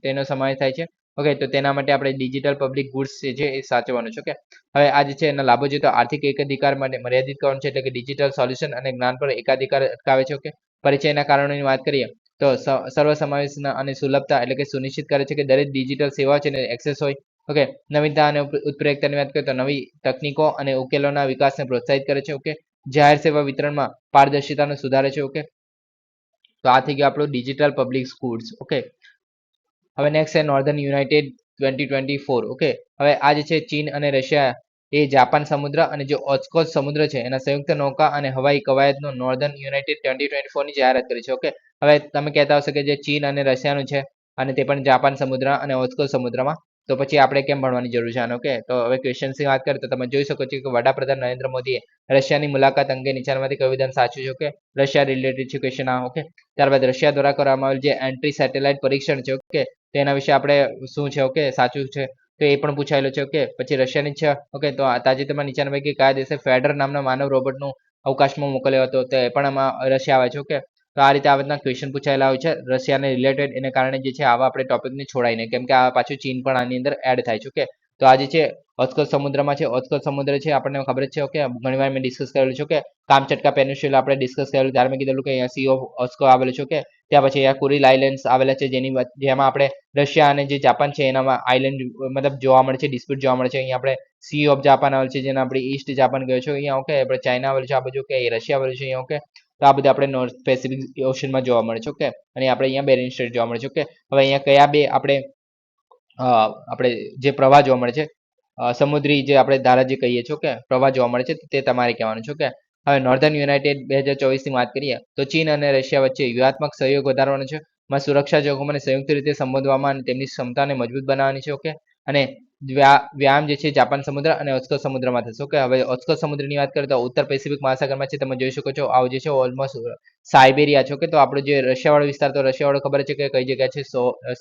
તેનો સમાવેશ થાય છે. ઓકે, તો તેના માટે આપણે ડિજિટલ પબ્લિક ગુડ્સ છે એ સાચવવાનું છે. ઓકે, હવે આ જે છે એના લાભો જોઈએ તો આર્થિક એકાધિકાર માટે મર્યાદિત કરવાનું છે, એટલે કે ડિજિટલ સોલ્યુશન અને જ્ઞાન પર એકાધિકાર અટકાવે છે. ઓકે, પરિચયના કારણોની વાત કરીએ તો સર્વસમાવેશના અને સુલભતા એટલે કે સુનિશ્ચિત કરે છે કે દરેક ડિજિટલ સેવા છે ને એક્સેસ હોય. ઓકે, નવીનતા અને ઉત્પ્રેરકતાની વાત કરીએ તો નવી તકનીકો અને ઉકેલોના વિકાસને પ્રોત્સાહિત કરે છે. ઓકે, જાહેર સેવા વિતરણમાં પારદર્શિતાને સુધારે છે. ઓકે, તો આ થઈ ગયું આપણું ડિજિટલ પબ્લિક ગુડ્સ. ઓકે, હવે નેક્સ્ટ છે નોર્ધન યુનાઇટેડ 2024. ઓકે, હવે આ જે છે ચીન અને રશિયા એ જાપાન સમુદ્ર અને જે ઓસ્કોટ સમુદ્ર છે એના સંયુક્ત નૌકા અને હવાઈ કવાયતનો નોર્ધન યુનાઇટેડ 2024 ની જાહેરાત કરી છે. ઓકે, હવે તમે કહેતા હશો કે જે ચીન અને રશિયાનું છે અને તે પણ જાપાન સમુદ્ર અને ઓસ્કોટ સમુદ્રમાં, તો પછી આપણે કેમ ભણવાની જરૂર છે આનો? ઓકે, તો હવે ક્વેશ્ચન્સની વાત કરીએ તો તમે જોઈ શકો છો કે વડાપ્રધાન નરેન્દ્ર મોદીએ રશિયાની મુલાકાત અંગે નીચેનામાંથી કયું વિધાન સાચું છે? ઓકે, રશિયા રિલેટેડ છે ક્વેશ્ચન આ. ઓકે, ત્યારબાદ રશિયા દ્વારા કરવામાં આવેલ જે એન્ટ્રી સેટેલાઇટ પરીક્ષણ છે, ઓકે, તેના વિશે આપણે શું છે? ઓકે, સાચું છે તો એ પણ પૂછાયેલું છે. ઓકે, પછી રશિયાની છે. ઓકે, તો તાજેતરમાં નીચેના પૈકી કયા દેશે ફેડર નામના માનવ રોબોટનું અવકાશમાં મોકલ્યો હતો? તો એ પણ આમાં રશિયા આવે છે. ઓકે, તો આ રીતે આ રીતના ક્વેશ્ચન પૂછાયેલા હોય છે રશિયાને રિલેટેડ, એને કારણે જે છે આવા આપણે ટોપિકને છોડાઈને, કેમ કે આ પાછું ચીન પણ આની અંદર એડ થાય છે. ઓકે, તો આ જે છે ઓસ્કોટ સમુદ્રમાં છે. ઓસ્કોટ સમુદ્ર છે આપણને ખબર જ છે. ઓકે, ઘણીવાર મેં ડિસ્કસ કરેલું છે. ઓકે, કામચટકા પેનિન્સ્યુલા આપણે ડિસ્કસ કરેલું, ત્યારે મેં કીધેલું કે અહીંયા સી ઓફ ઓસ્કો આવેલું છે. ઓકે, ત્યાં પછી અહીંયા કુરિલ આઇલેન્ડ્સ આવેલા છે, જેમાં આપણે રશિયા અને જે જાપાન છે એનામાં આઇલેન્ડ મતલબ જોવા મળે છે, ડિસ્પ્યુટ જોવા મળે છે. અહીંયા આપણે સી ઓફ જાપાન આવેલ છે, જેને આપણે ઈસ્ટ જાપાન કહે છે. અહીંયા ઓકે, આપણે ચાઇના આવેલું છે આ બાજુ, કે રશિયા આવેલું છે અહીંયા. ઓકે, તો આ બધું આપણે નોર્થ પેસિફિક ઓશનમાં જોવા મળે છે. ઓકે, અને આપણે અહીંયા બેરિંગ સ્ટ્રેટ જોવા મળે છે. ઓકે, હવે અહીંયા કયા બે આપણે જે પ્રવાહ જોવા મળે છે, સમુદ્રી જે આપણે ધારા જે કહીએ છીએ, ઓકે, પ્રવાહ જોવા મળે છે, તે તમારે કહેવાનું છે. ઓકે, હવે નોર્ધન યુનાઇટેડ 2024 ની વાત કરીએ તો ચીન અને રશિયા વચ્ચે વ્યૂહાત્મક સહયોગ વધારવાનો છે, માં સુરક્ષા જોખમોને સંયુક્ત રીતે સંબોધવામાં અને તેમની ક્ષમતાને મજબૂત બનાવવાની છે. ઓકે, અને વ્યાયામ જે છે જાપાન સમુદ્ર અને ઓસ્કોટ સમુદ્રમાં થશે. ઓકે, હવે ઓસ્કોટ સમુદ્રની વાત કરીએ તો ઉત્તર પેસિફિક મહાસાગરમાં છે. તમે જોઈ શકો છો આવું જે છે ઓલમોસ્ટ સાઇબેરિયા છે. ઓકે, તો આપણો જે રશિયાવાળો વિસ્તાર, તો રશિયાવાળો ખબર છે કે કઈ જગ્યા છે,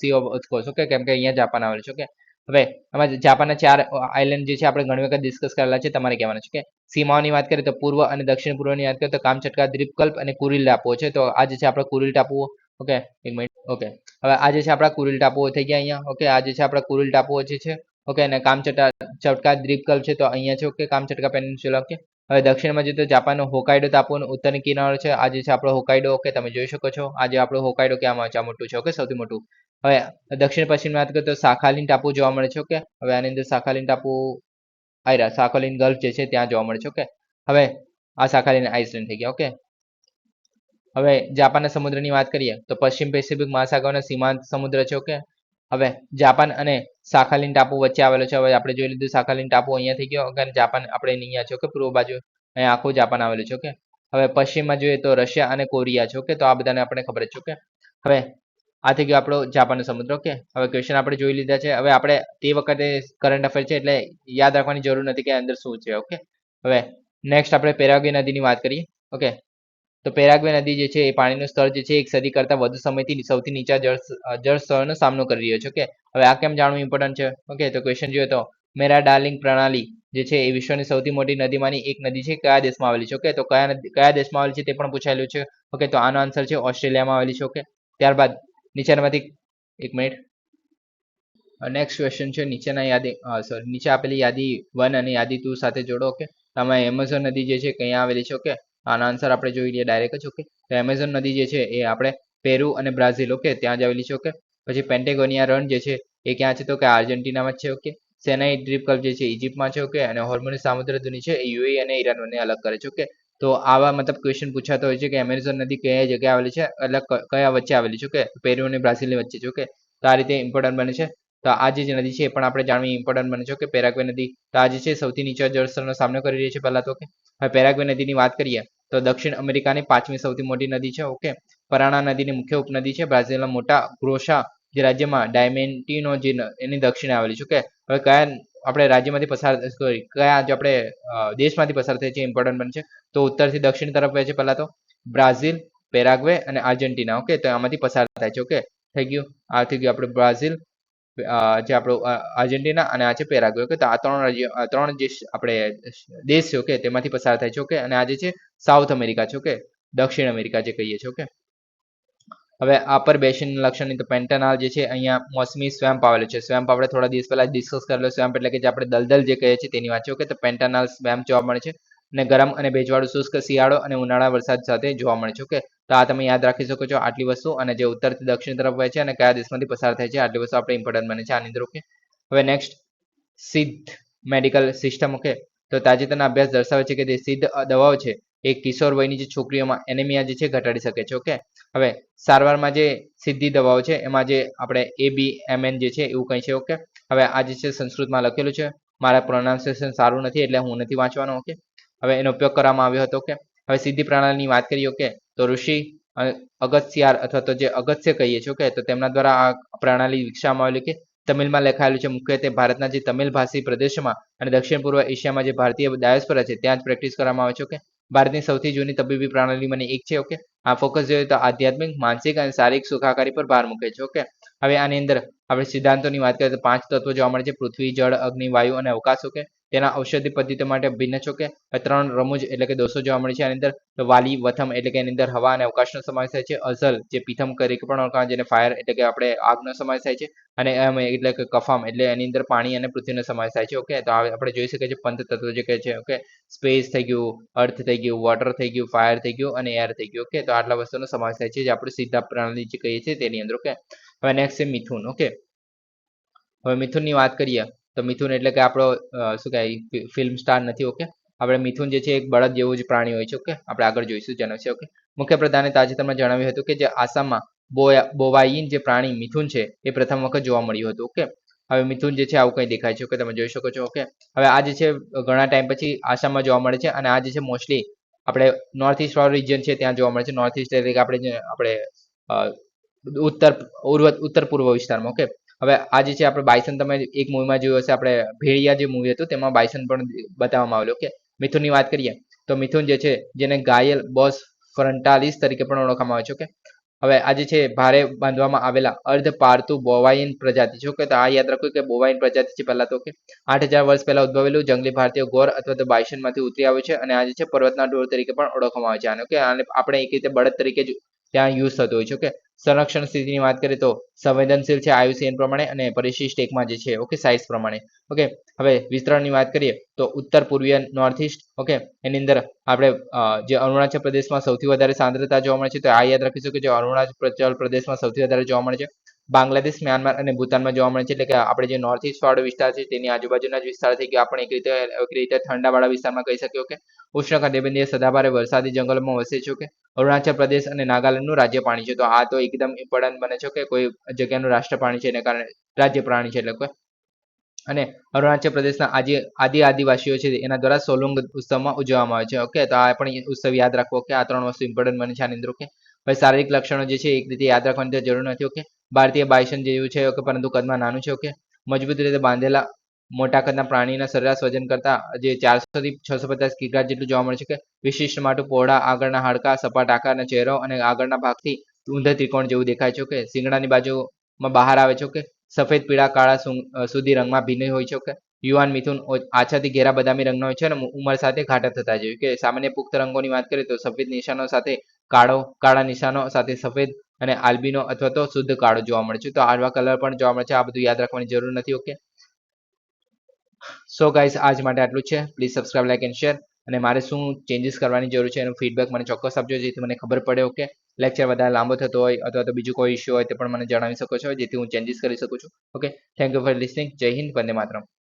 સી ઓફ ઓસ્કોટ. ઓકે, કેમ કે અહીંયા જાપાન આવેલું છે. ઓકે, હવે આમાં જાપાનના 4 આઇલેન્ડ જે છે આપણે ઘણી વખત ડિસ્કસ કરેલા છે, તમારે કહેવાના છે. કે સીમાઓની વાત કરીએ તો પૂર્વ અને દક્ષિણ પૂર્વની વાત કરીએ તો કામચટકા દ્વીપકલ્પ અને કુરિલ ટાપુઓ છે. તો આ જે છે આપણા કુરિલ ટાપુઓ. ઓકે, એક મિનિટ. ઓકે, હવે આ જે છે આપણા કુરિલ ટાપુઓ થઈ ગયા અહીંયા. ઓકે, આ જે છે આપણા કુરિલ ટાપુઓ જે છે. ઓકે, અને ચટકા દ્વીપકલ્પ છે તો અહીંયા છે. ઓકે, કામચટકા પેનિન્સ્યુલા. ઓકે, હવે દક્ષિણમાં જોઈએ તો જાપાનનો હોકાઈડો ટાપુનો ઉત્તરની કિનારો છે. આ જે છે આપણો હોકાઈડો. ઓકે, તમે જોઈ શકો છો આજે આપણો હોકાઈડો ક્યાં છે, મોટું છે. ઓકે, સૌથી મોટું. હવે દક્ષિણ પશ્ચિમ વાત કરીએ તો સાખાલીન ટાપુ જોવા મળે છે. ઓકે, હવે આની અંદર સાખાલીન ટાપુ આયરા સાખાલીન ગલ્ફ જે છે ત્યાં જોવા મળે છે. ઓકે, હવે આ સાખાલીન આઇસલેન્ડ થઈ ગયા. ઓકે, હવે જાપાનના સમુદ્રની વાત કરીએ તો પશ્ચિમ પેસિફિક મહાસાગરનો સીમાંત સમુદ્ર છે. ઓકે, હવે જાપાન અને સાખાલીન ટાપુ વચ્ચે આવેલો છે. હવે આપણે જોઈ લીધું સાખાલીન ટાપુ અહીંયા થઈ ગયો. અને જાપાન આપણે અહીંયા છે. ઓકે, પૂર્વ બાજુ અહીંયા આખું જાપાન આવેલું છે. ઓકે, હવે પશ્ચિમમાં જોઈએ તો રશિયા અને કોરિયા છે. ઓકે, તો આ બધાને આપણે ખબર જ છે. ઓકે, હવે આ થઈ ગયો આપણો જાપાનનો સમુદ્ર. ઓકે, હવે ક્વેશ્ચન આપણે જોઈ લીધા છે. હવે આપણે તે વખતે કરંટ અફેર છે એટલે યાદ રાખવાની જરૂર નથી કે અંદર શું છે. ઓકે, હવે નેક્સ્ટ આપણે પેરાગ્વે નદીની વાત કરીએ. ઓકે, તો પેરાગ્વે નદી જે છે એ પાણીનું સ્તર જે છે 1 સદી કરતાં વધુ સમયથી સૌથી નીચા જળ સ્તરનો સામનો કરી રહ્યો છે. ઓકે, હવે આ કેમ જાણવું ઇમ્પોર્ટન્ટ છે? ઓકે, તો ક્વેશ્ચન જોઈએ તો મેરા ડાર્લિંગ પ્રણાલી જે છે એ વિશ્વની સૌથી મોટી નદીમાંની એક નદી છે, કયા દેશમાં આવેલી છે? ઓકે, તો કયા દેશમાં આવેલી છે તે પણ પૂછાયેલું છે. ઓકે, તો આનો આન્સર છે ઓસ્ટ્રેલિયામાં આવેલી છે. ઓકે, ત્યારબાદ નીચેનામાંથી એક મિનિટ. નેક્સ્ટ ક્વેશ્ચન છે નીચે આપેલી યાદી 1 અને યાદી 2 સાથે જોડો. ઓકે, આમાં એમેઝોન નદી જે છે કયા આવેલી છે? ઓકે, આનો આન્સર આપણે જોઈ લઈએ ડાયરેક્ટ જ. ઓકે, તો એમેઝોન નદી જે છે એ આપણે પેરુ અને બ્રાઝિલ, ઓકે, ત્યાં જ આવેલી છે. ઓકે, પછી પેન્ટેગોનિયા રણ જે છે એ ક્યાં છે? તો કે આર્જેન્ટિનામાં જ છે. ઓકે, સેનાઈ દ્વીપકલ્પ જે છે ઇજિપ્તમાં છે. ઓકે, અને હોર્મોઝ સામુદ્ર ધુની છે એ યુએઈ અને ઈરાન બંને અલગ કરે છે. ઓકે, તો આવા મતલબ ક્વેશ્ચન પૂછાતો હોય છે કે એમેઝોન નદી કયા જગ્યાએ આવેલી છે, એટલે કયા વચ્ચે આવેલી છે? ઓકે, પેરુ અને બ્રાઝિલની વચ્ચે છે. ઓકે, તો આ રીતે ઇમ્પોર્ટન્ટ બને છે. તો આ જે નદી છે એ પણ આપણે જાણવી ઇમ્પોર્ટન્ટ બને છે. ઓકે, પેરાગ્વે નદી તો આ જે છે સૌથી નીચા જળસ્તરનો સામનો કરી રહી છે પહેલા તો. ઓકે, હવે પેરાગ્વે નદીની વાત કરીએ તો દક્ષિણ અમેરિકાની 5મી સૌથી મોટી નદી છે. ઓકે, પરાણા નદીની મુખ્ય ઉપનદી છે. બ્રાઝિલના મોટા ગ્રોશા જે રાજ્યમાં ડાયમેન્ટિનો જે એની દક્ષિણે આવેલી છે. ઓકે, હવે કયા આપણે રાજ્યમાંથી પસાર કયા જે આપણે દેશમાંથી પસાર થાય છે ઇમ્પોર્ટન્ટ બને છે. તો ઉત્તરથી દક્ષિણ તરફ વહે છે પહેલા તો બ્રાઝિલ, પેરાગ્વે અને આર્જેન્ટિના. ઓકે, તો આમાંથી પસાર થાય છે. ઓકે, થઈ ગયું. આ થઈ ગયું આપણે બ્રાઝિલ, જે આપણો આર્જેન્ટિના અને આ છે પેરાગ્વે. ઓકે, તો આ ત્રણ જે આપણે દેશ છે ઓકે તેમાંથી પસાર થાય છે. ઓકે, અને આ જે છે સાઉથ અમેરિકા છે. ઓકે, દક્ષિણ અમેરિકા જે કહીએ છીએ. ઓકે, હવે અપર બેસિન લક્ષણની તો પેન્ટાનાલ જે છે અહીંયા મોસમી સ્વેમ્પ આવેલું છે. સ્વેમ્પ આપણે થોડા દિવસ પહેલા ડિસ્કસ કરેલો. સ્વેમ્પ એટલે કે જે આપણે દલદલ જે કહીએ છીએ તેની વાત છે. ઓકે, તો પેન્ટાનાલ સ્વેમ્પ જોવા મળે છે અને ગરમ અને ભેજવાળું શુષ્ક શિયાળો અને ઉનાળા વરસાદ સાથે જોવા મળે છે. ઓકે, તો આ તમે યાદ રાખી શકો છો આટલી વસ્તુ, અને જે ઉત્તરથી દક્ષિણ તરફ વહે છે અને કયા દેશમાંથી પસાર થાય છે આટલી વસ્તુ આપણે ઇમ્પોર્ટન્ટ બને છે આની અંદર. ઓકે, હવે નેક્સ્ટ સિદ્ધ મેડિકલ સિસ્ટમ. ઓકે, તો તાજેતરના અભ્યાસ દર્શાવે છે કે જે સિદ્ધ દવાઓ છે એ કિશોર વયની જે છોકરીઓમાં એનેમિયા જે છે ઘટાડી શકે છે. ઓકે, હવે સારવારમાં જે સિદ્ધી દવાઓ છે એમાં જે આપણે ABMN જે છે એવું કંઈ છે. ઓકે, હવે આ જે છે સંસ્કૃતમાં લખેલું છે, મારા પ્રોનાઉન્સિએશન સારું નથી એટલે હું નથી વાંચવાનો. ઓકે, હવે એનો ઉપયોગ કરવામાં આવ્યો હતો. ઓકે, હવે સિદ્ધિ પ્રણાલીની વાત કરીએ. ઓકે, તો ઋષિ અગસ્ત્યાર અથવા તો જે અગસ્ત્ય કહીએ છીએ. ઓકે, તો તેમના દ્વારા આ પ્રણાલી વિકસાવવામાં આવેલી કે તમિલમાં લખાયેલું છે. મુખ્યત્વે ભારતના જે તમિલ ભાષી પ્રદેશોમાં અને દક્ષિણ પૂર્વ એશિયામાં જે ભારતીય ડાયસ્પોરા છે ત્યાં જ પ્રેક્ટિસ કરવામાં આવે છે. ઓકે, ભારતની સૌથી જૂની તબીબી પ્રણાલીમાંની એક છે. ઓકે, આ ફોકસ જોઈએ તો આધ્યાત્મિક, માનસિક અને શારીરિક સુખાકારી પર ભાર મૂકે છે. ઓકે, હવે આની અંદર આપણે સિદ્ધાંતોની વાત કરીએ તો 5 તત્વો જોવા મળે છે: પૃથ્વી, જળ, અગ્નિ, વાયુ અને અવકાશ. ઓકે, તેના ઔષધિ પદ્ધતિઓ માટે ભિન્ન છે. ઓકે, 3 રમૂજ એટલે કે દોષો જોવા મળે છે આની અંદર. તો વાલી, વથમ એટલે કે એની અંદર હવા અને અવકાશનો સમાવેશ થાય છે. અઝલ જે પીથમ તરીકે પણ ઓળખાય જેને ફાયર એટલે કે આપણે આગનો સમાવેશ થાય છે. અને એમ એટલે કે કફામ એટલે એની અંદર પાણી અને પૃથ્વીનો સમાવેશ થાય છે. ઓકે, તો આપણે જોઈ શકીએ છીએ પંચતત્વો જે કહે છે. ઓકે, સ્પેસ થઈ ગયું, અર્થ થઈ ગયું, વોટર થઈ ગયું, ફાયર થઈ ગયું અને એર થઈ ગયું. ઓકે, તો આટલા વસ્તુનો સમાવેશ થાય છે જે આપણે સીધા પ્રણાલી જે કહીએ છીએ તેની અંદર. ઓકે, હવે નેક્સ્ટ છે મિથુન. ઓકે, હવે મિથુનની વાત કરીએ તો મિથુન એટલે કે આપણો શું કહેવાય ફિલ્મ સ્ટાર નથી. ઓકે, આપણે મિથુન જે છે એક બળદ જેવું જ પ્રાણી હોય છે. ઓકે, આપણે આગળ જોઈશું જેનો છે. ઓકે, મુખ્યપ્રધાને તાજેતરમાં જણાવ્યું હતું કે જે આસામમાં બોવાઈન જે પ્રાણી મિથુન છે એ પ્રથમ વખત જોવા મળ્યું હતું. ઓકે, હવે મિથુન જે છે આવું કંઈ દેખાય છે. ઓકે, તમે જોઈ શકો છો. ઓકે, હવે આ જે છે ઘણા ટાઈમ પછી આસામમાં જોવા મળે છે અને આ જે છે મોસ્ટલી આપણે નોર્થ ઈસ્ટ વાળો રિજન છે ત્યાં જોવા મળે છે. નોર્થ ઈસ્ટ એટલે કે આપણે ઉત્તર ઉત્તર પૂર્વ વિસ્તારમાં. ઓકે, હવે આ જે છે આપણે બાયસન તમે એક મૂવીમાં જોયું હશે, આપણે ભેળિયા જે મૂવી હતું તેમાં બાયસન પણ બતાવવામાં આવેલું. ઓકે, મિથુનની વાત કરીએ તો મિથુન જે છે જેને ગાયલ બોસ ફ્રન્ટાલિસ તરીકે પણ ઓળખવામાં આવે છે. ઓકે, હવે આ જે છે ભારે બાંધવામાં આવેલા અર્ધ પાળતુ બોવાઈન પ્રજાતિ છે. ઓકે, તો આ યાદ રાખવું કે બોવાઈન પ્રજાતિ છે પહેલા તો. ઓકે, 8000 વર્ષ પહેલા ઉદ્ભવેલું જંગલી ભારતીય ગોર અથવા તો બાયસનમાંથી ઉતરી આવ્યું છે અને આ જે છે પર્વતના ઢોર તરીકે પણ ઓળખવામાં આવે છે આને. ઓકે, આને આપણે એક રીતે બળદ તરીકે જ ત્યાં યુઝ થતો હોય છે. ઓકે, સંરક્ષણ સ્થિતિની વાત કરીએ તો સંવેદનશીલ છે IUCN પ્રમાણે અને પરિશિષ્ટ એકમાં જે છે. ઓકે, સાઇઝ પ્રમાણે. ઓકે, હવે વિસ્તરણની વાત કરીએ તો ઉત્તર પૂર્વીય નોર્થ ઈસ્ટ. ઓકે, એની અંદર આપણે જે અરુણાચલ પ્રદેશમાં સૌથી વધારે સાંદ્રતા જોવા મળે છે તો આ યાદ રાખીશું કે જે અરુણાચલ પ્રદેશમાં સૌથી વધારે જોવા મળે છે. બાંગ્લાદેશ, મ્યાનમાર અને ભૂતાનમાં જોવા મળે છે. એટલે કે આપણે જે નોર્થ ઈસ્ટ વાળો વિસ્તાર છે તેની આજુબાજુના જ વિસ્તાર થઈ ગયા આપણે એક રીતે ઠંડાવાળા વિસ્તારમાં કહી શકીએ. ઓકે, ઉષ્ણકટિબંધીય સદાબહાર વરસાદી જંગલોમાં વસે છે. ઓકે, અરુણાચલ પ્રદેશ અને નાગાલેન્ડનું રાજ્ય પાણી છે. તો આ તો એકદમ ઇમ્પોર્ટન્ટ બને છે કે કોઈ જગ્યાનું રાષ્ટ્ર પાણી છે એને કારણે રાજ્ય પ્રાણી છે એટલે. અને અરુણાચલ પ્રદેશના આદિવાસીઓ છે એના દ્વારા સોલુંગ ઉત્સવમાં ઉજવવામાં આવે છે. ઓકે, તો આ પણ ઉત્સવ યાદ રાખવો. કે આ 3 વસ્તુ ઇમ્પોર્ટન્ટ બને છે આની અંદર. ઓકે, હવે શારીરિક લક્ષણો જે છે એક રીતે યાદ રાખવાની જરૂર નથી. ઓકે, ભારતીય બાયસન જેવું છે. ઓકે, પરંતુ કદમાં નાનું છે. ઓકે, મજબૂત રીતે બાંધેલા મોટા કદના પ્રાણીના સરેરાશ વજન કરતા જે 400 થી 650 કિગ્રા જેટલું જોવા મળે છે. કે વિશિષ્ટ માટું, પહોળા આગળના હાડકા, સપાટ આકારનો ચહેરો અને આગળના ભાગથી ઊંધા ત્રિકોણ જેવું દેખાય છે. ઓકે, શિંગડાની બાજુમાં બહાર આવે છે. ઓકે, સફેદ, પીળા, કાળા સુધી રંગમાં ભિન્ન હોય છે. ઓકે, યુવાન મિથુન આછાથી ઘેરા બદામી રંગનો હોય છે અને ઉંમર સાથે ઘાટા થતા જાય. કે સામાન્ય પુખ્ત રંગોની વાત કરીએ તો સફેદ નિશાનો સાથે કાળા નિશાનો સાથે સફેદ અને આલ્બિનો અથવા તો શુદ્ધ કાળો જોવા મળે છે. તો આવા કલર પણ જોવા મળે છે. આ બધું યાદ રાખવાની જરૂર નથી. ઓકે, સો ગાઈસ આજ માટે આટલું છે. Please subscribe, like and share. અને મારે શું ચેન્જીસ કરવાની જરૂર છે એનું ફીડબેક મને ચોક્કસ આપજો જેથી મને ખબર પડે. ઓકે, લેક્ચર વધારે લાંબો થતો હોય અથવા તો બીજું કોઈ ઇશ્યુ હોય તે પણ મને જણાવી શકો છો જેથી હું ચેન્જીસ કરી શકું છું. Okay, thank you for listening. જય હિન્દ, વંદે માતરમ.